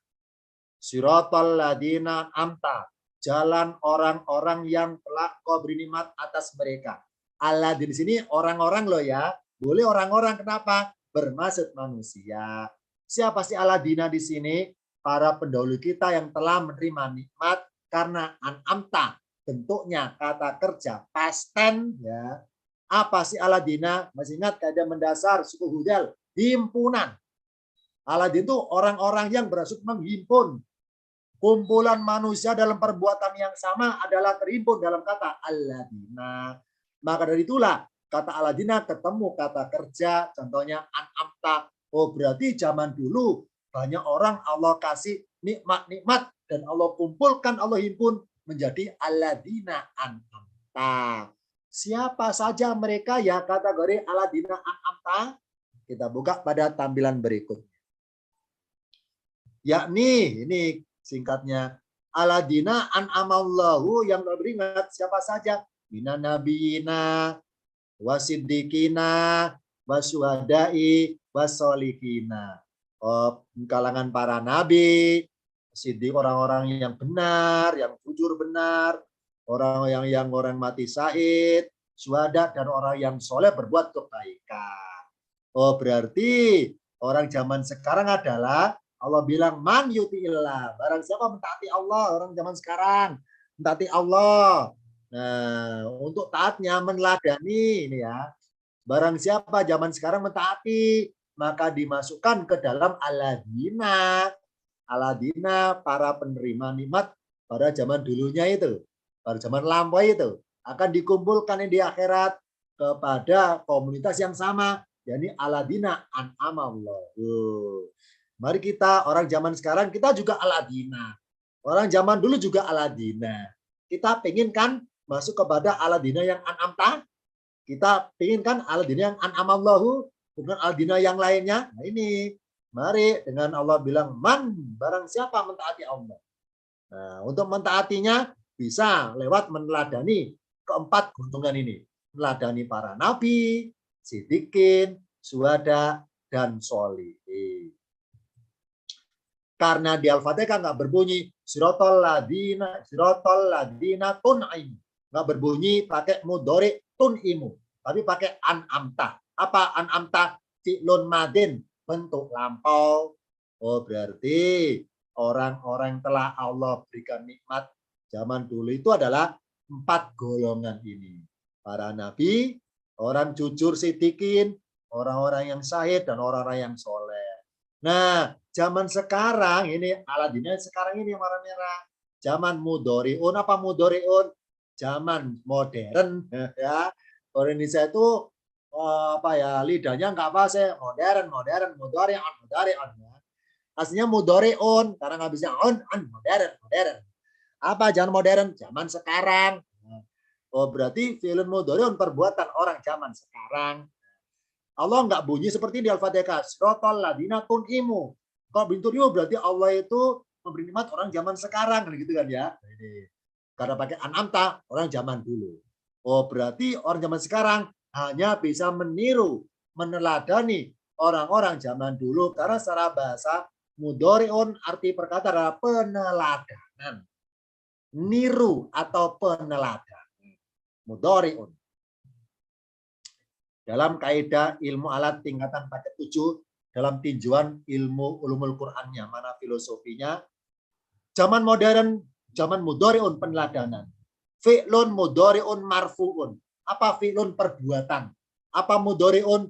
Siratal ladzina amta, jalan orang-orang yang telah kau beri nikmat atas mereka. Allah di sini orang-orang loh ya. Boleh orang-orang, kenapa? Bermaksud manusia. Siapa sih Aladina di sini? Para pendahulu kita yang telah menerima nikmat karena an'amta, bentuknya kata kerja past tense ya. Apa sih Aladina? Masih ingat kaidah mendasar suku Hudal, himpunan. Aladin itu orang-orang yang bermaksud menghimpun. Kumpulan manusia dalam perbuatan yang sama adalah terhimpun dalam kata Aladina. Maka dari itulah kata aladina ketemu kata kerja, contohnya an'amta. Oh berarti zaman dulu banyak orang Allah kasih nikmat-nikmat dan Allah kumpulkan, Allah himpun menjadi aladina an'amta. Siapa saja mereka ya kategori aladina an'amta? Kita buka pada tampilan berikut. Yakni ini singkatnya aladina an'amallahu yang beringat siapa saja minan nabiyina wasiddiqina wasyuhada'i wasolihina. Oh, kalangan para nabi, siddiq orang-orang yang benar, yang jujur benar, orang mati syahid, syuhada dan orang yang soleh berbuat kebaikan. Oh, berarti orang zaman sekarang adalah Allah bilang man yuti'illah. Barang siapa mentaati Allah, orang zaman sekarang mentaati Allah. Nah, untuk taatnya meneladani ini ya. Barang siapa zaman sekarang mentaati, maka dimasukkan ke dalam aladina. Aladina para penerima nikmat pada zaman dulunya itu, pada zaman lampau itu akan dikumpulkan di akhirat kepada komunitas yang sama, yakni aladina an'amallahu. Mari kita orang zaman sekarang kita juga aladina. Orang zaman dulu juga aladina. Kita pengen kan masuk kepada aladina yang an'amta? Kita pengen kan aladina yang an'amallahu, bukan aladina yang lainnya? Nah ini, mari dengan Allah bilang, man, barang siapa mentaati Allah. Nah, untuk mentaatinya bisa lewat meneladani keempat golongan ini. Meneladani para nabi, siddiqin, syuhada, dan sholihin. Karena di Al-Fatihah nggak berbunyi sirotol ladina tun'im. Nggak berbunyi pakai mudhari tun'imu. Tapi pakai an'amta. Apa an'amta? Fi'lun madin. Bentuk lampau. Oh berarti orang-orang telah Allah berikan nikmat zaman dulu itu adalah 4 golongan ini. Para nabi, orang jujur siddiqin, orang-orang yang syahid, dan orang-orang yang soleh. Nah, zaman sekarang ini aladina sekarang ini yang warna merah. Zaman mudhari'un apa mudhari'un? Zaman modern ya. Orang Indonesia itu apa ya lidahnya nggak apa sih modern mudhari'un ya. Aslinya mudhari'un karena nggak bisa on modern. Apa jangan modern zaman sekarang. Oh berarti fi'lun mudhari'un perbuatan orang zaman sekarang. Allah nggak bunyi seperti di Al-Fatihah. Sirotol ladina tun'imu. Kalau bintun'imu berarti Allah itu memberi nikmat orang zaman sekarang. Gitu kan ya. Karena pakai an'amta orang zaman dulu. Oh berarti orang zaman sekarang hanya bisa meniru, meneladani orang-orang zaman dulu. Karena secara bahasa mudhari'un arti perkata adalah peneladanan. Niru atau peneladan. Mudhari'un. Dalam kaidah ilmu alat tingkatan paket 7 dalam tinjauan ilmu ulumul Qur'annya, mana filosofinya, zaman modern, zaman mudhari'un peneladanan. Fi'lun mudhari'un marfu'un. Apa fi'lun perbuatan? Apa mudhari'un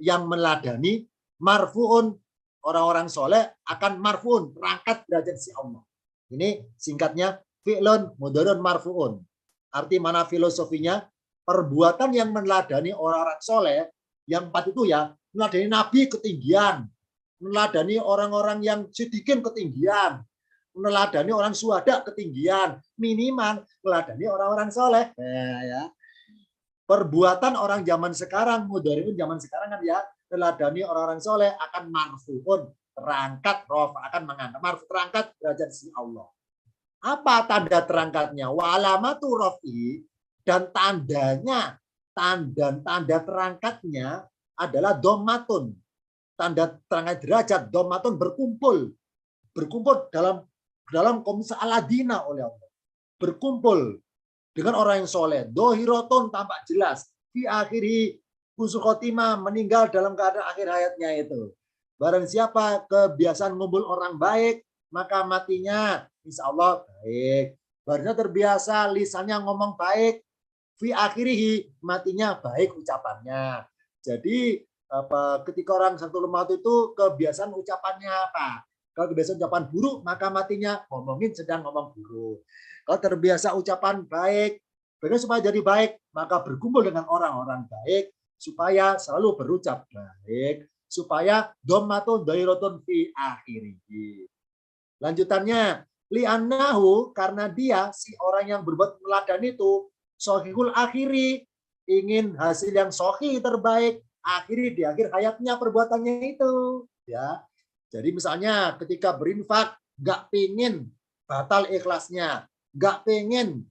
yang meladani? Marfu'un orang-orang soleh akan marfu'un, terangkat derajat si Allah. Ini singkatnya fi'lun mudhari'un marfu'un. Arti mana filosofinya? Perbuatan yang meneladani orang-orang soleh, yang 4 itu ya, meneladani nabi ketinggian, meneladani orang-orang yang sedikit ketinggian, meneladani orang syuhada ketinggian, minimal meneladani orang-orang soleh. Ya. Perbuatan orang zaman sekarang, mudhari'un zaman sekarang kan ya, meneladani orang-orang soleh akan marfu'un, terangkat, rofa akan mengangkat, marfu terangkat derajat si Allah. Apa tanda terangkatnya? Wa alamatu raf'i, dan tandanya, tanda terangkatnya adalah domatun. Tanda terangkat derajat, domatun berkumpul dalam komisi aladina oleh Allah. Berkumpul dengan orang yang soleh. Dohirotun tampak jelas. Fi akhiri husnul khotimah, meninggal dalam keadaan akhir hayatnya itu. Barang siapa kebiasaan ngumpul orang baik, maka matinya insya Allah baik. Barangnya terbiasa lisannya ngomong baik, fi akhirihi, matinya baik ucapannya. Jadi ketika orang satu lemah itu kebiasaan ucapannya apa? Kalau kebiasaan ucapan buruk, maka matinya ngomongin sedang ngomong buruk. Kalau terbiasa ucapan baik, Bagaimana supaya jadi baik? Maka berkumpul dengan orang-orang baik, supaya selalu berucap baik, supaya dhammatun dhairatun fi akhirih. Lanjutannya, li'annahu, karena dia, si orang yang berbuat teladan itu, sohihul akhiri, ingin hasil yang sohih terbaik, akhiri di akhir hayatnya perbuatannya itu. Ya, jadi misalnya ketika berinfak, nggak pingin batal ikhlasnya, nggak pengen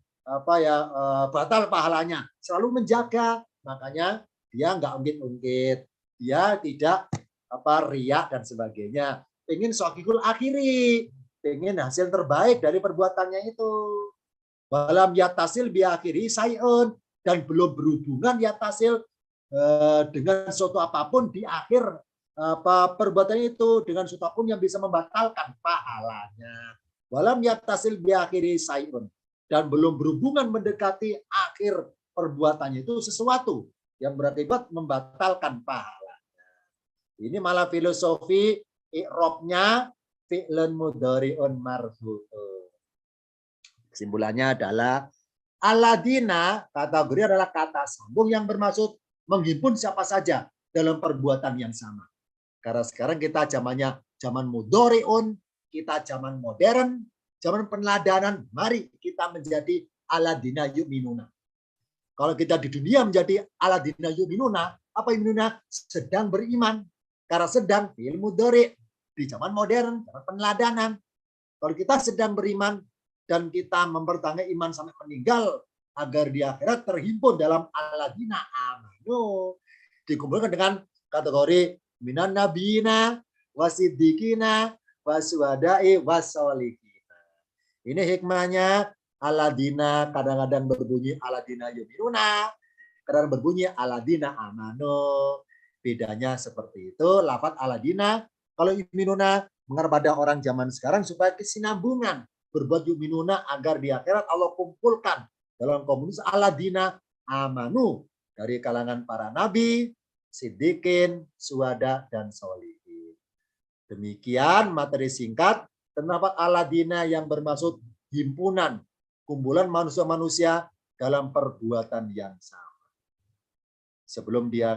batal pahalanya, selalu menjaga, makanya dia nggak ungkit-ungkit, dia tidak riak dan sebagainya, pengen sohihul akhiri, pengen hasil terbaik dari perbuatannya itu. Walam yatasil biakhiri sayun, dan belum berhubungan yatasil dengan suatu apapun di akhir perbuatannya itu, dengan suatu apapun yang bisa membatalkan pahalanya. Walam yatasil biakhiri sayun, dan belum berhubungan mendekati akhir perbuatannya itu sesuatu yang berakibat membatalkan pahalanya. Ini malah filosofi i'rabnya fi'lun mudhari'un marfu'un. Kesimpulannya adalah aladina, kategori adalah kata sambung yang bermaksud menghimpun siapa saja dalam perbuatan yang sama. Karena sekarang kita zamannya zaman mudhari'un, kita zaman modern, zaman peneladanan, mari kita menjadi aladina yu'minuna. Kalau kita di dunia menjadi aladina yu'minuna, apa yu'minuna? Sedang beriman. Karena sedang fi'il mudhari'. Di zaman modern, zaman peneladanan. Kalau kita sedang beriman dan kita mempertahankan iman sampai meninggal agar di akhirat terhimpun dalam aladina amanu, dikumpulkan dengan kategori minan nabiyina wasiddiqina wasuhada'i wasolihina. Ini hikmahnya aladina kadang-kadang berbunyi aladina yuminuna, kadang berbunyi aladina amanu. Bedanya seperti itu. Lafaz aladina kalau yuminuna mengarah pada orang zaman sekarang supaya kesinambungan, berbuat yuminuna agar di akhirat Allah kumpulkan dalam komunitas aladina amanu dari kalangan para nabi, siddiqin, suhada, dan sholihin. Demikian materi singkat tentang aladina yang bermaksud himpunan, kumpulan manusia-manusia dalam perbuatan yang sama. Sebelum dia